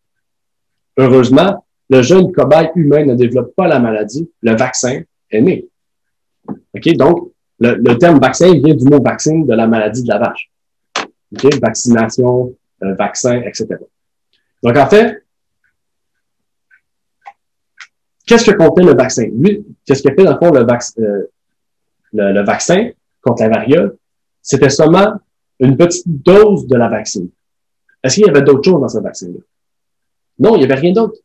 Heureusement, le jeune cobaye humain ne développe pas la maladie, le vaccin est né. OK? Donc, le terme vaccin vient du mot vaccine de la maladie de la vache. OK? Vaccination, vaccin, etc. Donc, en fait, qu'est-ce que contenait le vaccin? Lui, qu'est-ce qu'il a fait dans le fond, le vaccin contre la variole? C'était seulement une petite dose de la vaccine. Est-ce qu'il y avait d'autres choses dans ce vaccin-là? Non, il n'y avait rien d'autre.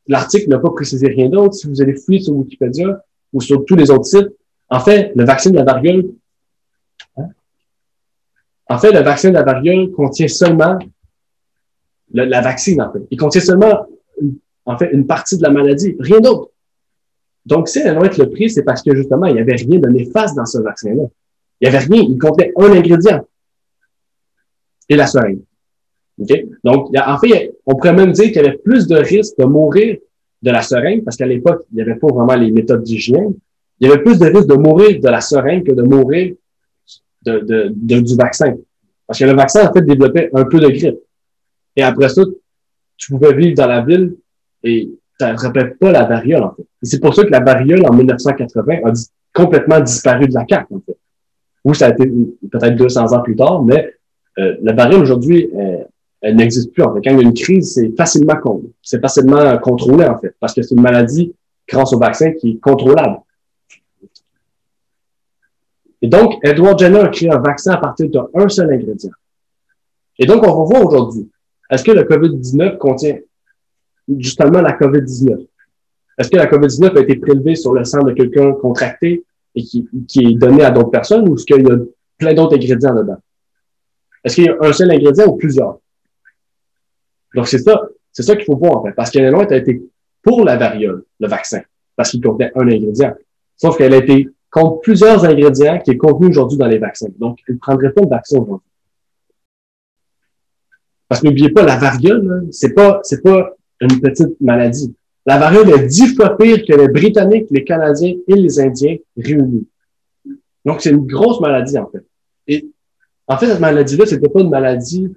L'article n'a pas précisé rien d'autre. Si vous allez fouiller sur Wikipédia ou sur tous les autres sites, en fait, le vaccin de la variole, contient seulement la vaccine, en fait. Il contient seulement, une partie de la maladie, rien d'autre. Donc, si elle doit être le prix, c'est parce que, justement, il n'y avait rien de néfaste dans ce vaccin-là. Il n'y avait rien. Il contenait un ingrédient. Et la seringue. Okay? Donc, en fait, on pourrait même dire qu'il y avait plus de risques de mourir de la seringue, parce qu'à l'époque, il n'y avait pas vraiment les méthodes d'hygiène. Il y avait plus de risques de mourir de la seringue que de mourir du vaccin. Parce que le vaccin, en fait, développait un peu de grippe. Et après ça, tu pouvais vivre dans la ville et tu n'attrapais pas la variole, en fait. Et c'est pour ça que la variole, en 1980, a complètement disparu de la carte, en fait. Ou ça a été peut-être 200 ans plus tard, mais la variole, aujourd'hui, elle n'existe plus, en fait. Quand il y a une crise, c'est facilement contrôlé, en fait, parce que c'est une maladie, grâce au vaccin, qui est contrôlable. Et donc, Edward Jenner a créé un vaccin à partir d'un seul ingrédient. Et donc, on va voir aujourd'hui, est-ce que le COVID-19 contient justement la COVID-19? Est-ce que la COVID-19 a été prélevée sur le sang de quelqu'un contracté et qui est donné à d'autres personnes, ou est-ce qu'il y a plein d'autres ingrédients dedans? Est-ce qu'il y a un seul ingrédient ou plusieurs? Donc, c'est ça qu'il faut voir, en fait, parce qu'elle a été pour la variole, le vaccin, parce qu'il contenait un ingrédient. Sauf qu'elle a été contre plusieurs ingrédients qui est contenu aujourd'hui dans les vaccins. Donc, elle ne prendrait pas le vaccin aujourd'hui. Parce que n'oubliez pas, la variole, c'est pas une petite maladie. La variole est 10 fois pire que les Britanniques, les Canadiens et les Indiens réunis. Donc, c'est une grosse maladie, en fait. Et, en fait, cette maladie-là, c'était pas une maladie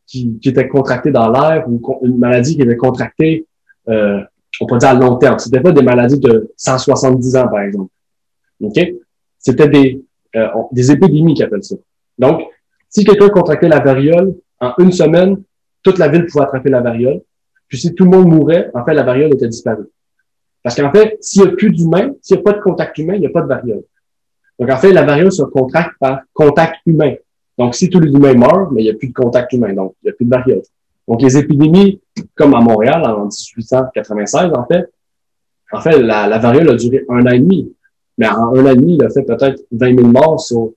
qui était contractée dans l'air ou une maladie qui était contractée, on peut dire à long terme. C'était pas des maladies de 170 ans, par exemple. OK? C'était des épidémies qu'ils appellent ça. Donc, si quelqu'un contractait la variole, en une semaine, toute la ville pouvait attraper la variole. Puis si tout le monde mourait, en fait, la variole était disparue. Parce qu'en fait, s'il n'y a plus d'humain, s'il n'y a pas de contact humain, il n'y a pas de variole. Donc, en fait, la variole se contracte par contact humain. Donc, si tous les humains meurent, mais il n'y a plus de contact humain, donc il n'y a plus de variole. Donc, les épidémies, comme à Montréal, en 1896, en fait, la variole a duré 1 an et demi. Mais en 1 an et demi, il a fait peut-être 20 000 morts sur,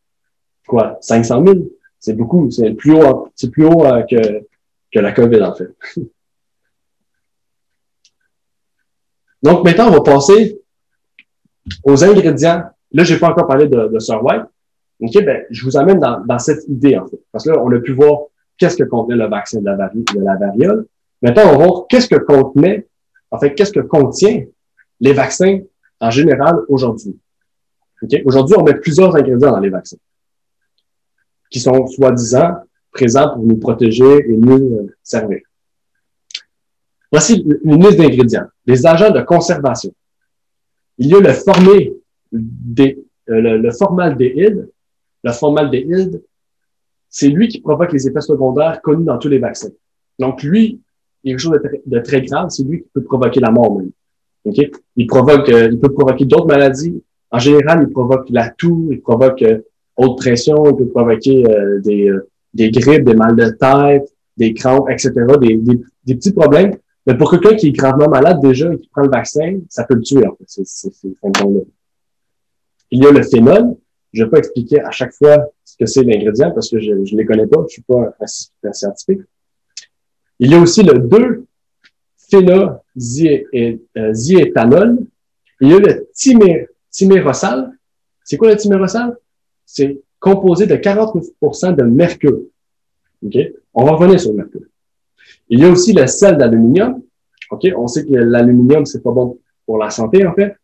500 000? C'est beaucoup. C'est plus haut que la COVID, en fait. Donc, maintenant, on va passer aux ingrédients. Là, j'ai pas encore parlé de Sir White. OK, je vous amène dans cette idée, en fait. Parce que là, on a pu voir qu'est-ce que contenait le vaccin de la variole. Maintenant, on va voir qu'est-ce que contient les vaccins en général aujourd'hui. OK? Aujourd'hui, on met plusieurs ingrédients dans les vaccins qui sont soi-disant présents pour nous protéger et nous servir. Voici une liste d'ingrédients. Les agents de conservation. Il y a le formaldéhyde. Le formaldéhyde, c'est lui qui provoque les effets secondaires connus dans tous les vaccins. Donc, lui, il y a quelque chose de très grave, c'est lui qui peut provoquer la mort même. Okay? Il peut provoquer d'autres maladies. En général, il provoque la toux, il provoque haute pression, il peut provoquer des grippes, des mal de tête, des crampes, etc., des petits problèmes. Mais pour quelqu'un qui est gravement malade déjà et qui prend le vaccin, ça peut le tuer, en fait, ces symptômes-là. Il y a le phénol. Je vais pas expliquer à chaque fois ce que c'est l'ingrédient parce que je ne les connais pas, je suis pas un scientifique. Il y a aussi le 2-phénoxyéthanol. Il y a le thymérosal. C'est quoi le thymérosal? C'est composé de 49% de mercure. OK? On va revenir sur le mercure. Il y a aussi le sel d'aluminium. OK? On sait que l'aluminium, c'est pas bon pour la santé, en fait.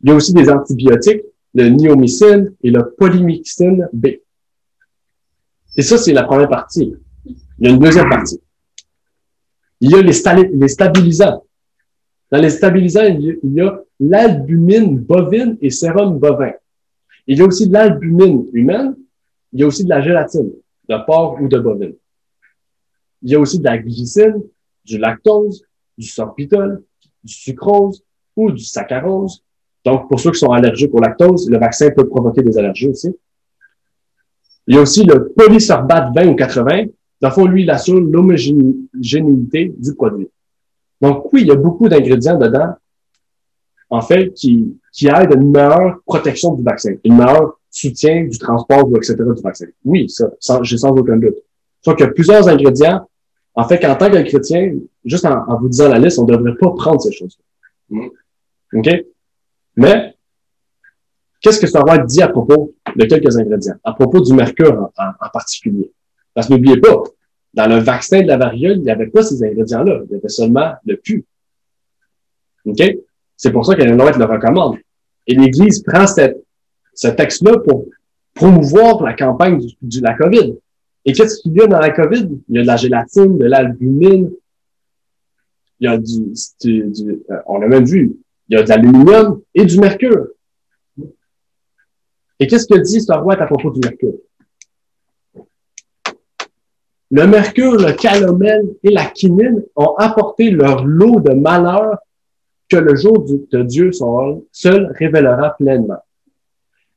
Il y a aussi des antibiotiques, le niomycine et le polymyxine B. Et ça, c'est la première partie. Il y a une deuxième partie. Il y a les stabilisants. Dans les stabilisants, il y a l'albumine bovine et sérum bovin. Il y a aussi de l'albumine humaine. Il y a aussi de la gélatine, de porc ou de bovine. Il y a aussi de la glycine, du lactose, du sorbitol, du sucrose ou du saccharose. Donc, pour ceux qui sont allergiques au lactose, le vaccin peut provoquer des allergies aussi. Il y a aussi le polysorbate 20 ou 80. Dans le fond, lui, il assure l'homogénéité du produit. Donc, oui, il y a beaucoup d'ingrédients dedans, en fait, qui aident à une meilleure protection du vaccin, une meilleure soutien du transport, etc. du vaccin. Oui, ça, j'ai sans aucun doute. Sauf qu'il y a plusieurs ingrédients. En fait, qu'en tant que chrétien, juste en vous disant la liste, on ne devrait pas prendre ces choses-là. OK? Mais, qu'est-ce que ça va être dit à propos de quelques ingrédients? À propos du mercure en particulier. Parce que n'oubliez pas, dans le vaccin de la variole, il n'y avait pas ces ingrédients-là. Il y avait seulement le pu. OK? C'est pour ça qu'Ellen White le recommande. Et l'Église prend ce texte-là pour promouvoir la campagne de la COVID. Et qu'est-ce qu'il y a dans la COVID? Il y a de la gélatine, de l'albumine, il y a on a même vu, il y a de l'aluminium et du mercure. Et qu'est-ce que dit Star White à propos du mercure? Le mercure, le calomel et la quinine ont apporté leur lot de malheur que le jour de Dieu seul révélera pleinement.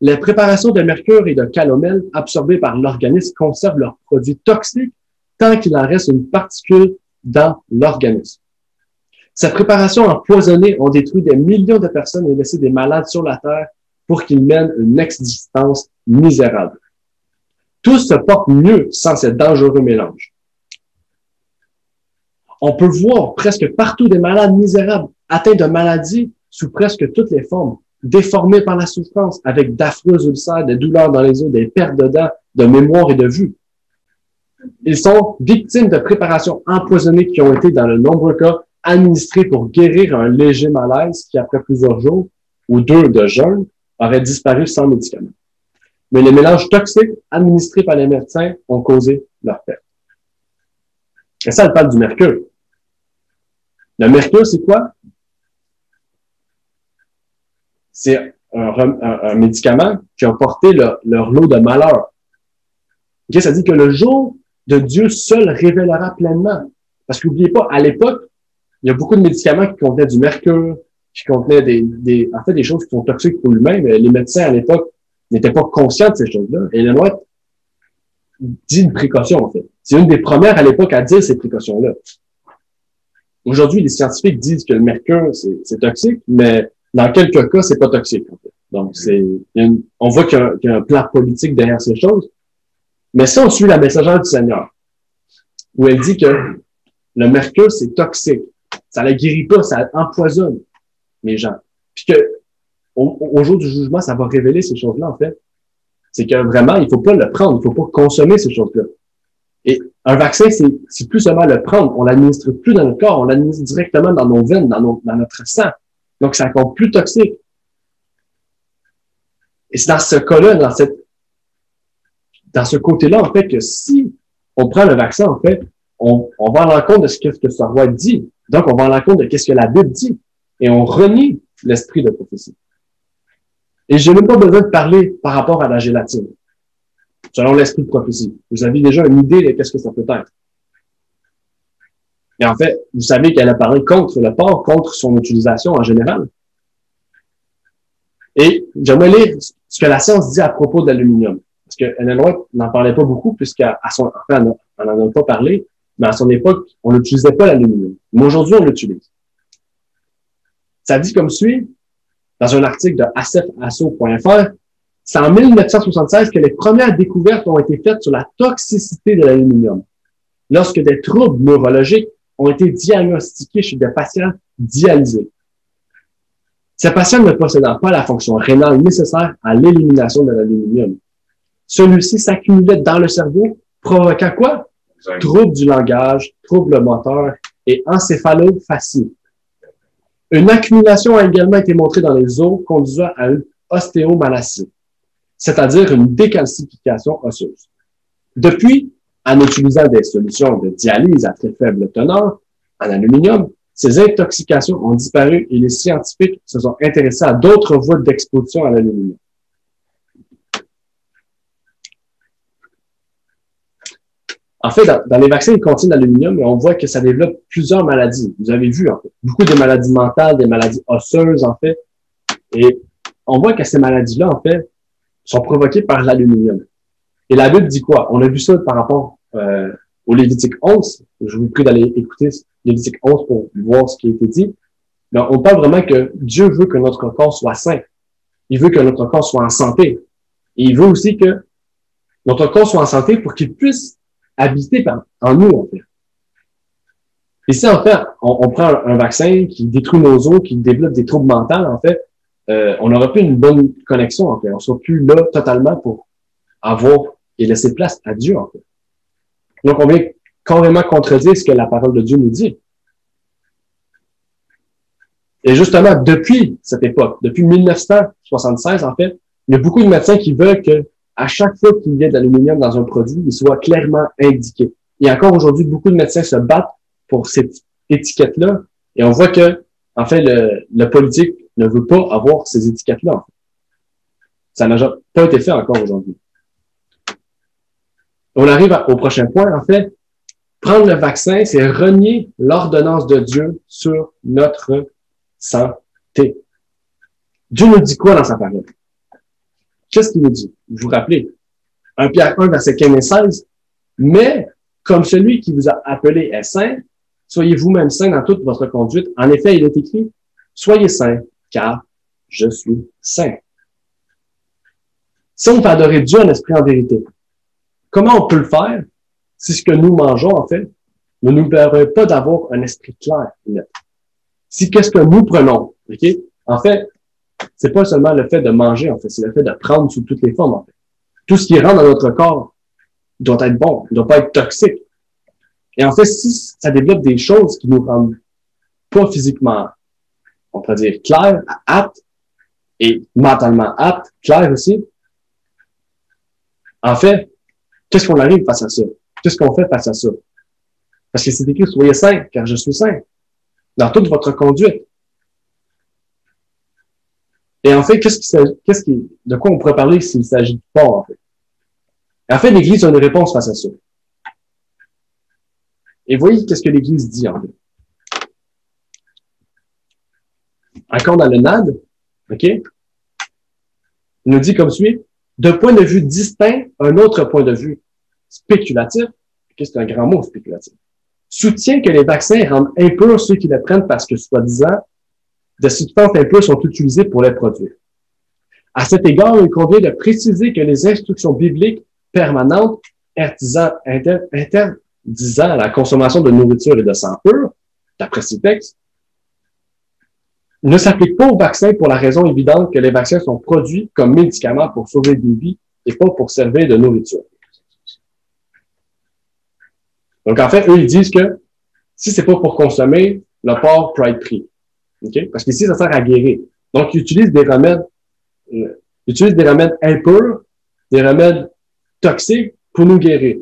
Les préparations de mercure et de calomel absorbées par l'organisme conservent leurs produits toxiques tant qu'il en reste une particule dans l'organisme. Ces préparations empoisonnées ont détruit des millions de personnes et laissé des malades sur la terre pour qu'ils mènent une existence misérable. Tout se porte mieux sans ce dangereux mélange. On peut voir presque partout des malades misérables, atteints de maladies sous presque toutes les formes, déformés par la souffrance, avec d'affreux ulcères, des douleurs dans les os, des pertes de dents, de mémoire et de vue. Ils sont victimes de préparations empoisonnées qui ont été, dans de nombreux cas, administrées pour guérir un léger malaise qui, après plusieurs jours ou 2 de jeûne, aurait disparu sans médicaments. Mais les mélanges toxiques administrés par les médecins ont causé leur perte. Et ça, elle parle du mercure. Le mercure, c'est quoi? C'est un médicament qui a porté leur lot de malheur. Okay? Ça dit que le jour de Dieu seul révélera pleinement. Parce qu'oubliez pas, à l'époque, il y a beaucoup de médicaments qui contenaient du mercure, qui contenaient des choses qui sont toxiques pour l'humain, mais les médecins à l'époque n'étaient pas conscients de ces choses-là. Et Ellen White dit une précaution, en fait. C'est une des premières à l'époque à dire ces précautions-là. Aujourd'hui, les scientifiques disent que le mercure, c'est toxique, mais dans quelques cas, c'est pas toxique, en fait. Donc, on voit qu'il y a un plan politique derrière ces choses. Mais si on suit la messagère du Seigneur, où elle dit que le mercure, c'est toxique. Ça la guérit pas, ça empoisonne les gens. Puis que, au jour du jugement, ça va révéler ces choses-là, en fait. C'est que vraiment, il faut pas le prendre, il faut pas consommer ces choses-là. Et un vaccin, c'est plus seulement le prendre. On l'administre plus dans notre corps, on l'administre directement dans nos veines, dans notre sang. Donc, c'est encore plus toxique. Et c'est dans ce cas-là, dans ce côté-là, en fait, que si on prend le vaccin, en fait, on va à l'encontre de ce que Star White dit. Donc, on va à l'encontre de ce que la Bible dit. Et on renie l'esprit de prophétie. Et je n'ai même pas besoin de parler par rapport à la gélatine, selon l'esprit de prophétie. Vous avez déjà une idée de qu'est-ce que ça peut être. Et en fait, vous savez qu'elle a parlé contre le porc, contre son utilisation en général. Et j'aimerais lire ce que la science dit à propos de l'aluminium. Parce que Ellen White n'en parlait pas beaucoup, on n'en a pas parlé, mais à son époque, on n'utilisait pas l'aluminium. Mais aujourd'hui, on l'utilise. Ça dit comme suit, dans un article de acfasso.fr, c'est en 1976 que les premières découvertes ont été faites sur la toxicité de l'aluminium, lorsque des troubles neurologiques ont été diagnostiqués chez des patients dialysés. Ces patients ne possédant pas la fonction rénale nécessaire à l'élimination de l'aluminium. Celui-ci s'accumulait dans le cerveau, provoquant quoi? Troubles du langage, troubles moteurs et encéphalophasie. Une accumulation a également été montrée dans les os, conduisant à une ostéomalacie, c'est-à-dire une décalcification osseuse. Depuis, en utilisant des solutions de dialyse à très faible teneur en aluminium, ces intoxications ont disparu et les scientifiques se sont intéressés à d'autres voies d'exposition à l'aluminium. En fait, dans les vaccins, ils contiennent l'aluminium et on voit que ça développe plusieurs maladies. Vous avez vu, en fait, beaucoup de maladies mentales, des maladies osseuses, en fait. Et on voit que ces maladies-là, en fait, sont provoquées par l'aluminium. Et la Bible dit quoi? On a vu ça par rapport au Lévitique 11. Je vous prie d'aller écouter Lévitique 11 pour voir ce qui a été dit. Mais on parle vraiment que Dieu veut que notre corps soit sain. Il veut que notre corps soit en santé. Et il veut aussi que notre corps soit en santé pour qu'il puisse habiter en nous, en fait. Et si, en fait, on prend un vaccin qui détruit nos os, qui développe des troubles mentaux, en fait, on n'aura plus une bonne connexion, en fait. On ne sera plus là totalement pour avoir et laisser place à Dieu, en fait. Donc, on vient carrément contredire ce que la parole de Dieu nous dit. Et justement, depuis cette époque, depuis 1976, en fait, il y a beaucoup de médecins qui veulent que à chaque fois qu'il y ait de l'aluminium dans un produit, il soit clairement indiqué. Et encore aujourd'hui, beaucoup de médecins se battent pour cette étiquette-là. Et on voit que, en fait, le politique ne veut pas avoir ces étiquettes-là. En fait. Ça n'a pas été fait encore aujourd'hui. On arrive au prochain point, en fait. Prendre le vaccin, c'est renier l'ordonnance de Dieu sur notre santé. Dieu nous dit quoi dans sa parole? Qu'est-ce qu'il nous dit? Vous vous rappelez? 1 Pierre 1, verset 15 et 16. Mais, comme celui qui vous a appelé est saint, soyez vous-même saints dans toute votre conduite. En effet, il est écrit, soyez saints, car je suis saint. Si on veut adorer Dieu en esprit en vérité, comment on peut le faire si ce que nous mangeons, en fait, ne nous permet pas d'avoir un esprit clair, net? Si qu'est-ce que nous prenons, ok? En fait, c'est pas seulement le fait de manger, en fait, c'est le fait de prendre sous toutes les formes, en fait. Tout ce qui rentre dans notre corps doit être bon, ne doit pas être toxique. Et en fait, si ça développe des choses qui nous rendent pas physiquement, on pourrait dire, clairs, aptes, et mentalement aptes, clairs aussi, en fait, qu'est-ce qu'on arrive face à ça? Qu'est-ce qu'on fait face à ça? Parce que c'est écrit, soyez saints, car je suis saint. Dans toute votre conduite. Et en fait, de quoi on pourrait parler s'il s'agit de porc, en fait? En fait, l'Église a une réponse face à ça. Et voyez qu'est-ce que l'Église dit, en fait. Encore dans le NAD, ok? Il nous dit comme suit, d'un point de vue distinct, un autre point de vue spéculatif, ok, c'est un grand mot, spéculatif, soutient que les vaccins rendent impurs ceux qui les prennent parce que, soi-disant, de substances impures sont utilisées pour les produire. À cet égard, il convient de préciser que les instructions bibliques permanentes interdisant la consommation de nourriture et de sang pur, d'après ces textes, ne s'appliquent pas aux vaccins pour la raison évidente que les vaccins sont produits comme médicaments pour sauver des vies et pas pour servir de nourriture. Donc, en fait, eux, ils disent que si c'est pas pour consommer, le porc peut être pris. Okay? Parce qu'ici, ça sert à guérir. Donc, ils utilisent des remèdes impurs, des remèdes toxiques pour nous guérir.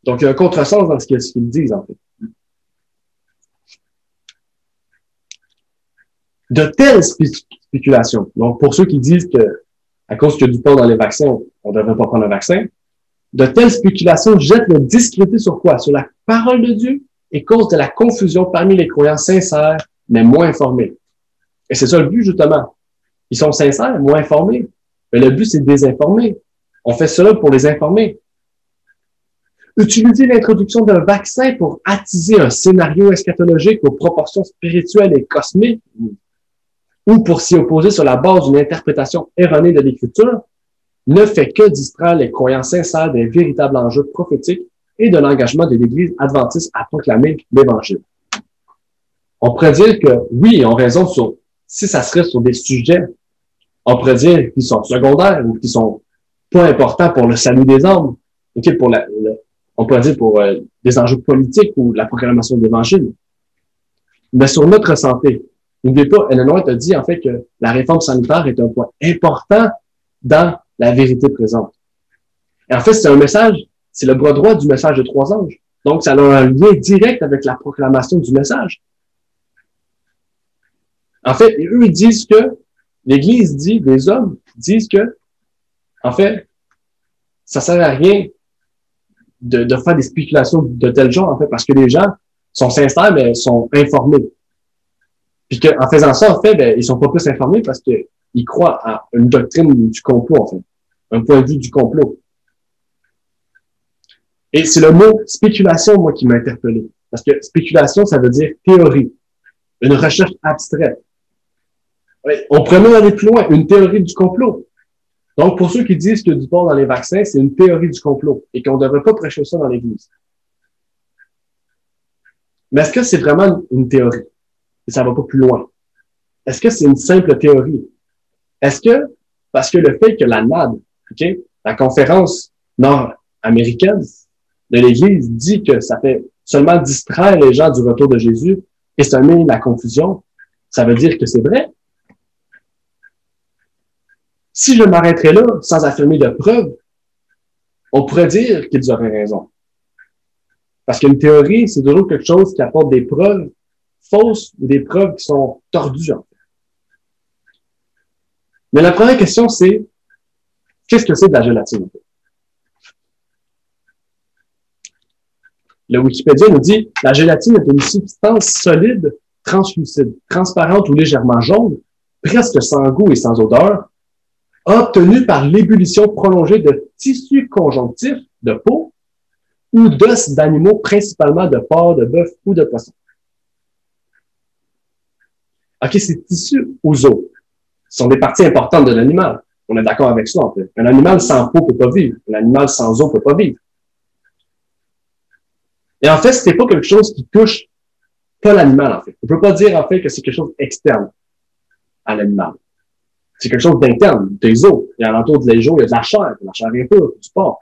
Donc, il y a un contresens dans ce qu'ils disent, en fait. De telles spéculations, donc pour ceux qui disent que, à cause qu'il y a du porc dans les vaccins, on ne devrait pas prendre un vaccin, de telles spéculations jettent le discrédit sur quoi? Sur la parole de Dieu et causent de la confusion parmi les croyants sincères, mais moins informés. Et c'est ça le but, justement. Ils sont sincères, moins informés. Mais le but, c'est de les informer. On fait cela pour les informer. Utiliser l'introduction d'un vaccin pour attiser un scénario eschatologique aux proportions spirituelles et cosmiques, ou pour s'y opposer sur la base d'une interprétation erronée de l'Écriture, ne fait que distraire les croyants sincères des véritables enjeux prophétiques et de l'engagement de l'Église adventiste à proclamer l'Évangile. On pourrait dire que, oui, on raisonne sur, si ça serait sur des sujets, on pourrait dire qu'ils sont secondaires ou qui sont pas importants pour le salut des âmes, okay, on pourrait dire pour des enjeux politiques ou la proclamation de l'Évangile. Mais sur notre santé, n'oubliez pas, Ellen White a dit en fait que la réforme sanitaire est un point important dans la vérité présente. Et en fait, c'est un message, c'est le bras droit du message de 3 anges. Donc, ça a un lien direct avec la proclamation du message. En fait, eux, ils disent que, l'Église dit, les hommes disent que, en fait, ça sert à rien de faire des spéculations de tel genre, en fait, parce que les gens sont sincères, mais sont informés. Puis qu'en faisant ça, en fait, ben, ils sont pas plus informés parce qu'ils croient à une doctrine du complot, en fait. Un point de vue du complot. Et c'est le mot spéculation, moi, qui m'a interpellé. Parce que spéculation, ça veut dire théorie. Une recherche abstraite. On pourrait même aller plus loin. Une théorie du complot. Donc, pour ceux qui disent que du porc dans les vaccins, c'est une théorie du complot et qu'on ne devrait pas prêcher ça dans l'Église. Mais est-ce que c'est vraiment une théorie? Et ça va pas plus loin. Est-ce que c'est une simple théorie? Est-ce que, parce que le fait que la NAD, la conférence nord-américaine de l'Église, dit que ça fait seulement distraire les gens du retour de Jésus et semer la confusion, ça veut dire que c'est vrai? Si je m'arrêterais là, sans affirmer de preuves, on pourrait dire qu'ils auraient raison. Parce qu'une théorie, c'est toujours quelque chose qui apporte des preuves fausses ou des preuves qui sont tordues, en fait. Mais la première question, c'est qu'est-ce que c'est de la gélatine? Le Wikipédia nous dit la gélatine est une substance solide, translucide, transparente ou légèrement jaune, presque sans goût et sans odeur, obtenue par l'ébullition prolongée de tissus conjonctifs de peau ou d'os d'animaux, principalement de porc, de bœuf ou de poisson. OK, ces tissus aux os sont des parties importantes de l'animal. On est d'accord avec ça, en fait. Un animal sans peau peut pas vivre. Un animal sans os peut pas vivre. Et en fait, c'est pas quelque chose qui touche pas l'animal, en fait. On peut pas dire, en fait, que c'est quelque chose d'externe à l'animal. C'est quelque chose d'interne, des os. Et alentour de les os, il y a de la chair impure, du porc.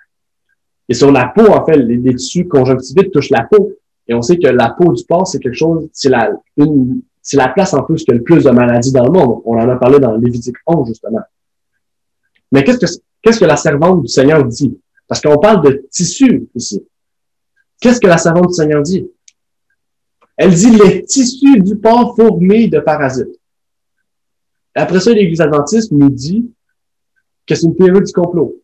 Et sur la peau, en fait, les tissus conjonctivites touchent la peau. Et on sait que la peau du porc, c'est quelque chose, c'est la place en plus qu'il y a le plus de maladies dans le monde. On en a parlé dans Lévitique 11, justement. Mais qu'est-ce que la servante du Seigneur dit? Parce qu'on parle de tissu ici. Qu'est-ce que la servante du Seigneur dit? Elle dit les tissus du porc fourmillent de parasites. Après ça, l'Église adventiste nous dit que c'est une théorie du complot.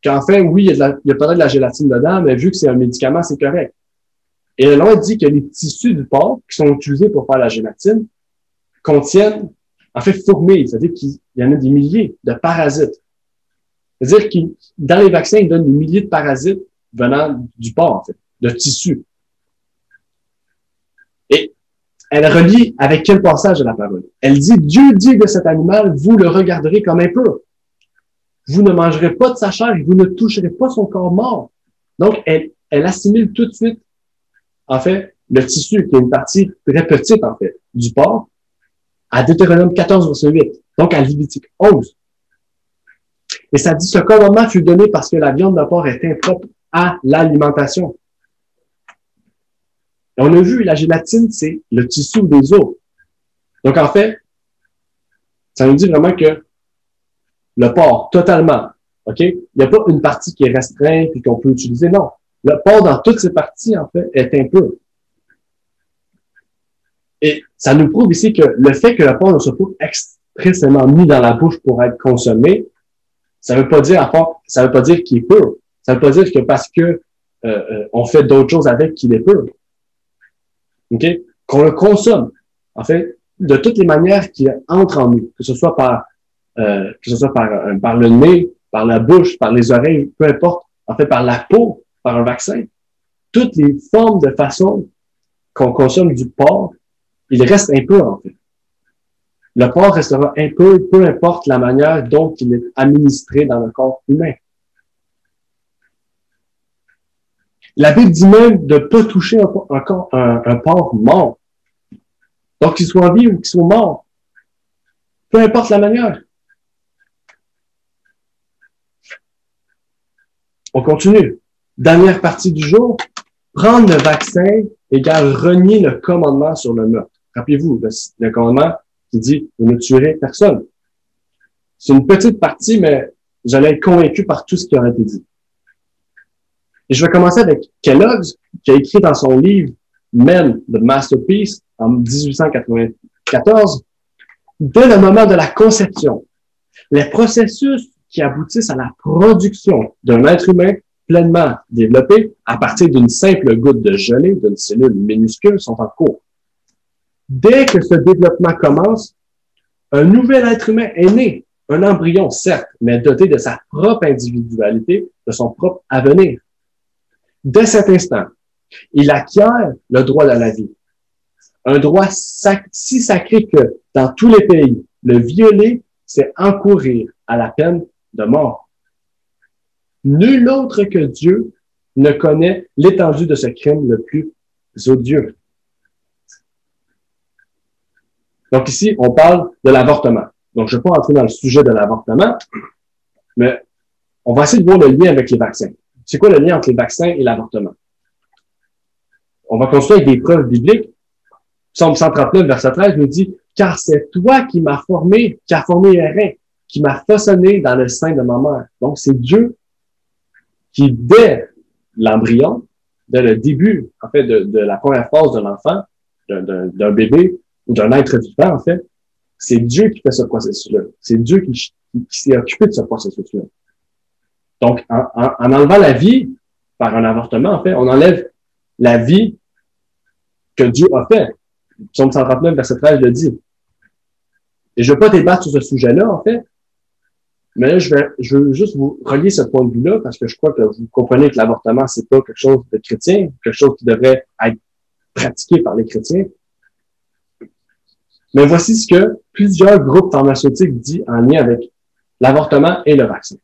Qu'en fait, oui, il y a peut-être de la gélatine dedans, mais vu que c'est un médicament, c'est correct. Et là, on dit que les tissus du porc qui sont utilisés pour faire la gélatine contiennent, en fait, fourmillent. C'est-à-dire qu'il y en a des milliers de parasites. C'est-à-dire que dans les vaccins, ils donnent des milliers de parasites venant du porc, en fait, de tissus. Et elle relie avec quel passage de la parole? Elle dit, Dieu dit de cet animal, vous le regarderez comme impur. Vous ne mangerez pas de sa chair et vous ne toucherez pas son corps mort. Donc, elle assimile tout de suite, en fait, le tissu, qui est une partie très petite, en fait, du porc, à Deutéronome 14, verset 8. Donc, à Lévitique 11. Et ça dit, ce commandement fut donné parce que la viande de porc est impropre à l'alimentation. Et on a vu, la gélatine, c'est le tissu des os. Donc, en fait, ça nous dit vraiment que le porc, totalement, OK? Il n'y a pas une partie qui est restreinte et qu'on peut utiliser, non. Le porc, dans toutes ses parties, en fait, est impur. Et ça nous prouve ici que le fait que le porc ne soit pas expressément mis dans la bouche pour être consommé, ça veut pas dire qu'il est pur. Ça veut pas dire que parce que on fait d'autres choses avec qu'il est pur. OK? Qu'on le consomme. En fait, de toutes les manières qui entrent en nous, que ce soit par le nez, par la bouche, par les oreilles, peu importe, en fait, par la peau, par un vaccin, toutes les formes de façon qu'on consomme du porc, il reste impur, en fait. Le porc restera impur, peu importe la manière dont il est administré dans le corps humain. La Bible dit même de ne pas toucher un porc mort. Donc, qu'il soit en vie ou qu'il soit mort. Peu importe la manière. On continue. Dernière partie du jour. Prendre le vaccin égale renier le commandement sur le meurtre. Rappelez-vous, le commandement qui dit « Vous ne tuerez personne ». C'est une petite partie, mais j'allais être convaincu par tout ce qui aurait été dit. Et je vais commencer avec Kellogg's, qui a écrit dans son livre « Men, the Masterpiece » en 1894, dès le moment de la conception, les processus qui aboutissent à la production d'un être humain pleinement développés à partir d'une simple goutte de gelée d'une cellule minuscule sont en cours. Dès que ce développement commence, un nouvel être humain est né, un embryon certes, mais doté de sa propre individualité, de son propre avenir. Dès cet instant, il acquiert le droit de la vie. Un droit si sacré que, dans tous les pays, le violer, c'est encourir à la peine de mort. Nul autre que Dieu ne connaît l'étendue de ce crime le plus odieux. Donc ici, on parle de l'avortement. Donc je ne vais pas entrer dans le sujet de l'avortement, mais on va essayer de voir le lien avec les vaccins. C'est quoi le lien entre les vaccins et l'avortement? On va construire avec des preuves bibliques. Psaume 139, verset 13 nous dit « Car c'est toi qui m'as formé, qui a formé les reins, qui m'a façonné dans le sein de ma mère. » Donc c'est Dieu qui, dès l'embryon, dès le début, en fait, de la première phase d'un enfant, d'un bébé ou d'un être vivant, en fait, c'est Dieu qui fait ce processus-là. C'est Dieu qui s'est occupé de ce processus-là. Donc, en enlevant la vie par un avortement, en fait, on enlève la vie que Dieu a fait. Psaume 139, verset 13 le dit. Et je ne veux pas débattre sur ce sujet-là, en fait, mais là, je veux juste vous relier ce point de vue-là, parce que je crois que vous comprenez que l'avortement, c'est pas quelque chose de chrétien, quelque chose qui devrait être pratiqué par les chrétiens. Mais voici ce que plusieurs groupes pharmaceutiques disent en lien avec l'avortement et le vaccin.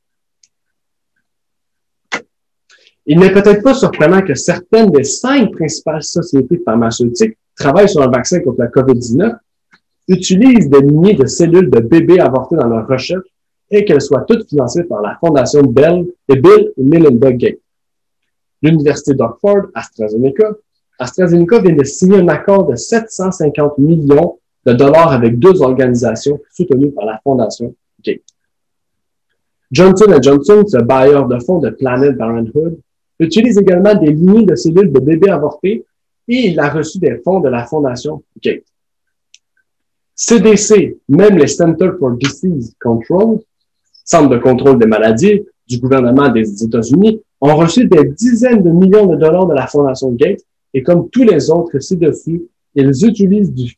Il n'est peut-être pas surprenant que certaines des 5 principales sociétés pharmaceutiques travaillent sur un vaccin contre la COVID-19, utilisent des lignées de cellules de bébés avortés dans leurs recherches et qu'elles soient toutes financées par la Fondation Bill et Melinda Gates. L'Université d'Oxford, AstraZeneca vient de signer un accord de 750 millions de dollars avec 2 organisations soutenues par la Fondation Gates. Johnson & Johnson, ce bailleur de fonds de Planned Parenthood, utilise également des lignées de cellules de bébés avortés et il a reçu des fonds de la Fondation Gates. CDC, même les Center for Disease Control, Centre de contrôle des maladies du gouvernement des États-Unis, ont reçu des dizaines de millions de dollars de la Fondation Gates et comme tous les autres ci-dessus, ils utilisent du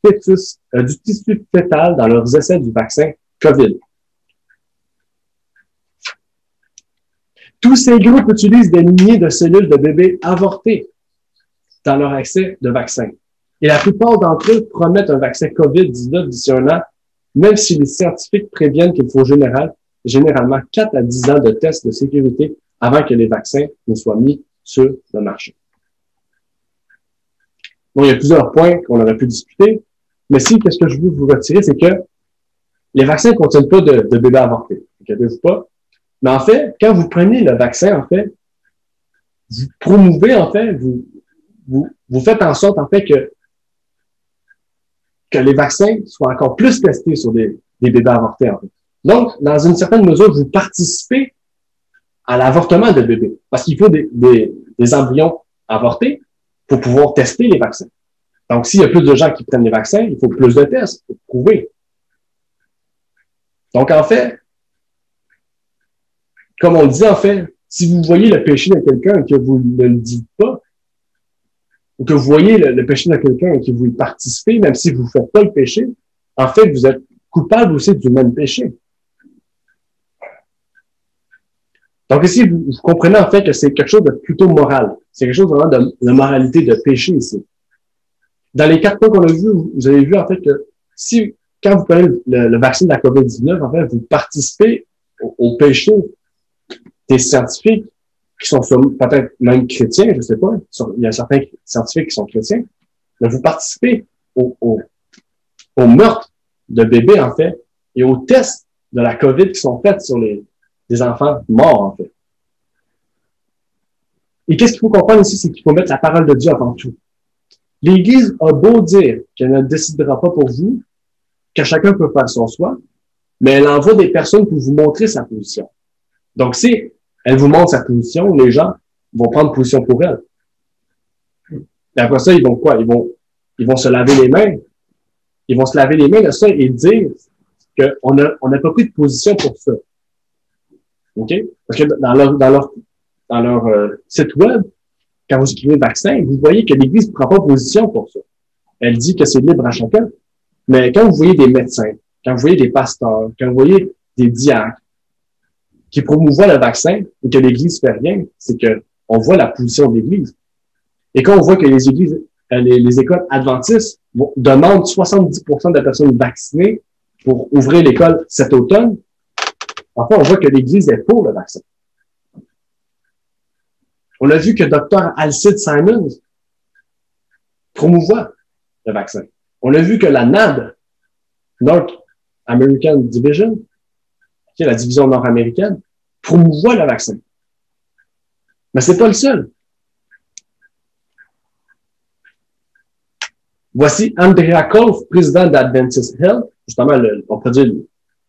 tissu fœtal dans leurs essais du vaccin COVID. Tous ces groupes utilisent des lignées de cellules de bébés avortés dans leur essai de vaccin. Et la plupart d'entre eux promettent un vaccin COVID-19 d'ici un an, même si les scientifiques préviennent qu'il faut généralement 4 à 10 ans de tests de sécurité avant que les vaccins ne soient mis sur le marché. Bon, il y a plusieurs points qu'on aurait pu discuter, mais si, qu'est-ce que je veux vous retirer, c'est que les vaccins ne contiennent pas de bébés avortés. Inquiétez-vous pas. Mais en fait, quand vous prenez le vaccin, en fait, vous promouvez, en fait, vous faites en sorte, en fait, que les vaccins soient encore plus testés sur des bébés avortés, en fait. Donc, dans une certaine mesure, vous participez à l'avortement de bébés. Parce qu'il faut des embryons avortés pour pouvoir tester les vaccins. Donc, s'il y a plus de gens qui prennent les vaccins, il faut plus de tests pour prouver. Donc, en fait, comme on le dit, en fait, si vous voyez le péché de quelqu'un et que vous ne le dites pas, ou que vous voyez le péché de quelqu'un et que vous y participez, même si vous ne faites pas le péché, en fait, vous êtes coupable aussi du même péché. Donc ici, vous comprenez en fait que c'est quelque chose de plutôt moral. C'est quelque chose vraiment de moralité, de péché ici. Dans les 4 points qu'on a vus, vous avez vu en fait que quand vous prenez le vaccin de la COVID-19, en fait, vous participez au péché des scientifiques qui sont peut-être même chrétiens, je ne sais pas. Il y a certains scientifiques qui sont chrétiens. Mais vous participez au meurtre de bébés, en fait, et aux tests de la COVID qui sont faits sur des enfants morts, en fait. Et qu'est-ce qu'il faut comprendre ici, c'est qu'il faut mettre la parole de Dieu avant tout. L'Église a beau dire qu'elle ne décidera pas pour vous, que chacun peut faire son choix, mais elle envoie des personnes pour vous montrer sa position. Donc, si elle vous montre sa position, les gens vont prendre position pour elle. Et après ça, ils vont quoi? Ils vont se laver les mains. Ils vont se laver les mains de ça et dire qu'on n'a pas pris de position pour ça. OK? Parce que dans leur dans leur site web, quand vous écrivez vaccin, vous voyez que l'Église ne prend pas position pour ça. Elle dit que c'est libre à chacun. Mais quand vous voyez des médecins, quand vous voyez des pasteurs, quand vous voyez des diacres qui promouvoient le vaccin et que l'Église fait rien, c'est que on voit la position de l'Église. Et quand on voit que les églises, les écoles adventistes demandent 70% de personnes vaccinées pour ouvrir l'école cet automne, enfin, on voit que l'Église est pour le vaccin. On a vu que Dr. Alcide Simons promouvoit le vaccin. On a vu que la NAD, North American Division, qui est la division nord-américaine, promouvoit le vaccin. Mais c'est pas le seul. Voici Andrea Kolf, président d'Adventist Health, justement, on peut dire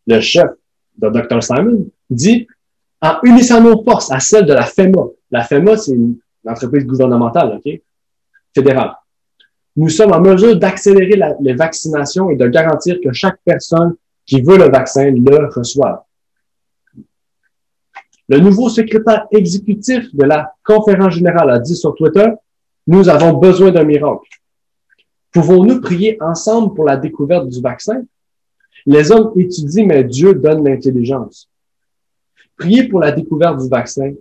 le chef de Dr. Simon, dit « En unissant nos forces à celles de la FEMA », la FEMA, c'est une entreprise gouvernementale, ok, fédérale. Nous sommes en mesure d'accélérer les vaccinations et de garantir que chaque personne qui veut le vaccin le reçoive. Le nouveau secrétaire exécutif de la conférence générale a dit sur Twitter, « Nous avons besoin d'un miracle. Pouvons-nous prier ensemble pour la découverte du vaccin? Les hommes étudient, mais Dieu donne l'intelligence. Priez pour la découverte du vaccin,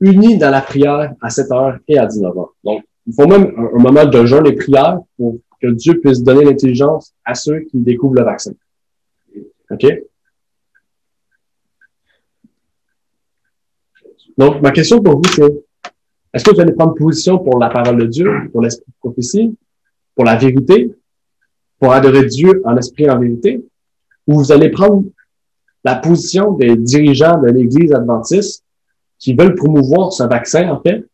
unis dans la prière à 7h et à 19h. Donc, il faut même un moment de jeûne et prière pour que Dieu puisse donner l'intelligence à ceux qui découvrent le vaccin. OK? Donc, ma question pour vous, c'est, est-ce que vous allez prendre position pour la parole de Dieu, pour l'esprit de prophétie, pour la vérité, pour adorer Dieu en esprit et en vérité, ou vous allez prendre la position des dirigeants de l'Église adventiste qui veulent promouvoir ce vaccin, en fait.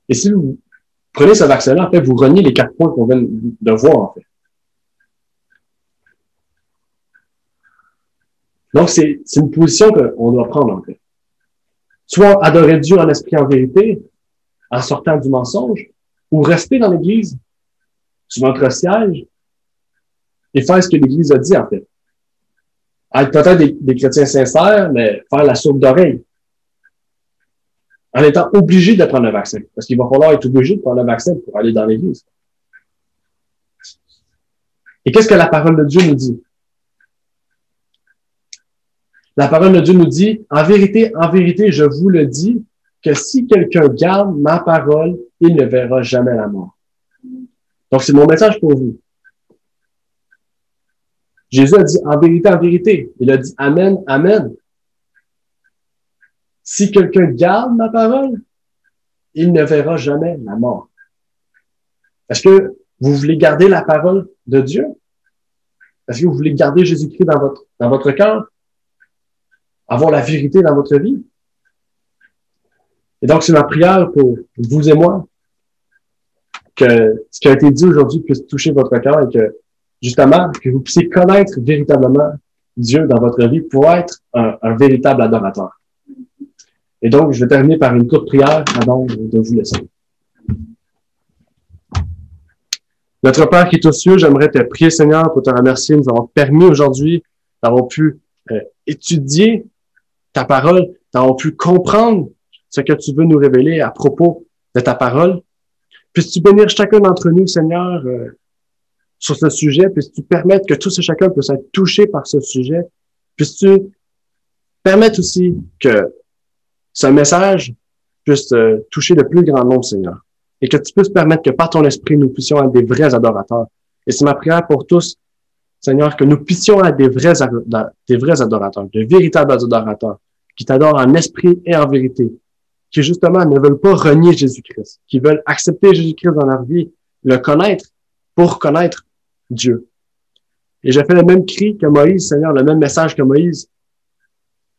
Et si vous prenez ce vaccin-là, en fait, vous reniez les 4 points qu'on vient de voir, en fait. Donc, c'est une position qu'on doit prendre, en fait. Soit adorer Dieu en esprit et en vérité, en sortant du mensonge, ou rester dans l'Église, sur notre siège, et faire ce que l'Église a dit, en fait. Être peut-être des chrétiens sincères, mais faire la sourde d'oreille. En étant obligé de prendre le vaccin. Parce qu'il va falloir être obligé de prendre le vaccin pour aller dans l'Église. Et qu'est-ce que la parole de Dieu nous dit? La parole de Dieu nous dit, en vérité, je vous le dis, que si quelqu'un garde ma parole, il ne verra jamais la mort. Donc, c'est mon message pour vous. Jésus a dit, en vérité. Il a dit, amen, amen. Si quelqu'un garde ma parole, il ne verra jamais la mort. Est-ce que vous voulez garder la parole de Dieu? Est-ce que vous voulez garder Jésus-Christ dans votre cœur? Avoir la vérité dans votre vie? Et donc, c'est ma prière pour vous et moi, que ce qui a été dit aujourd'hui puisse toucher votre cœur et que, justement, que vous puissiez connaître véritablement Dieu dans votre vie pour être un véritable adorateur. Et donc, je vais terminer par une courte prière avant de vous laisser. Notre Père qui est aux cieux, j'aimerais te prier, Seigneur, pour te remercier de nous avoir permis aujourd'hui d'avoir pu étudier ta parole, d'avoir pu comprendre ce que tu veux nous révéler à propos de ta parole. Puisses-tu bénir chacun d'entre nous, Seigneur, sur ce sujet. Puisses-tu permettre que tous et chacun puisse être touché par ce sujet. Puisses-tu permettre aussi que ce message puisse toucher le plus grand nombre, Seigneur. Et que tu puisses permettre que par ton esprit, nous puissions être des vrais adorateurs. Et c'est ma prière pour tous, Seigneur, que nous puissions être des vrais adorateurs, de véritables adorateurs, qui t'adorent en esprit et en vérité, qui justement ne veulent pas renier Jésus-Christ, qui veulent accepter Jésus-Christ dans leur vie, le connaître pour connaître Dieu. Et j'ai fait le même cri que Moïse, Seigneur, le même message que Moïse.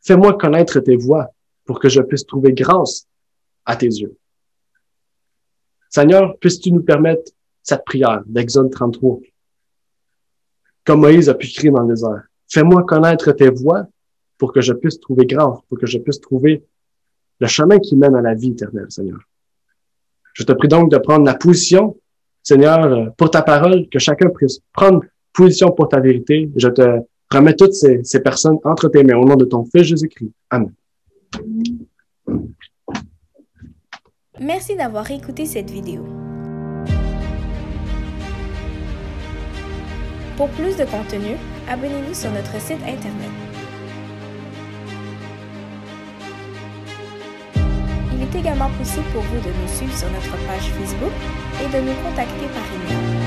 Fais-moi connaître tes voies pour que je puisse trouver grâce à tes yeux. Seigneur, puisses-tu nous permettre cette prière d'Exode 33, comme Moïse a pu crier dans le désert. Fais-moi connaître tes voies pour que je puisse trouver grâce, pour que je puisse trouver le chemin qui mène à la vie éternelle, Seigneur. Je te prie donc de prendre la position, Seigneur, pour ta parole, que chacun puisse prendre position pour ta vérité. Je te remets toutes ces personnes entre tes mains au nom de ton Fils Jésus-Christ. Amen. Merci d'avoir écouté cette vidéo. Pour plus de contenu, abonnez-vous sur notre site Internet. Il est également possible pour vous de nous suivre sur notre page Facebook et de nous contacter par email.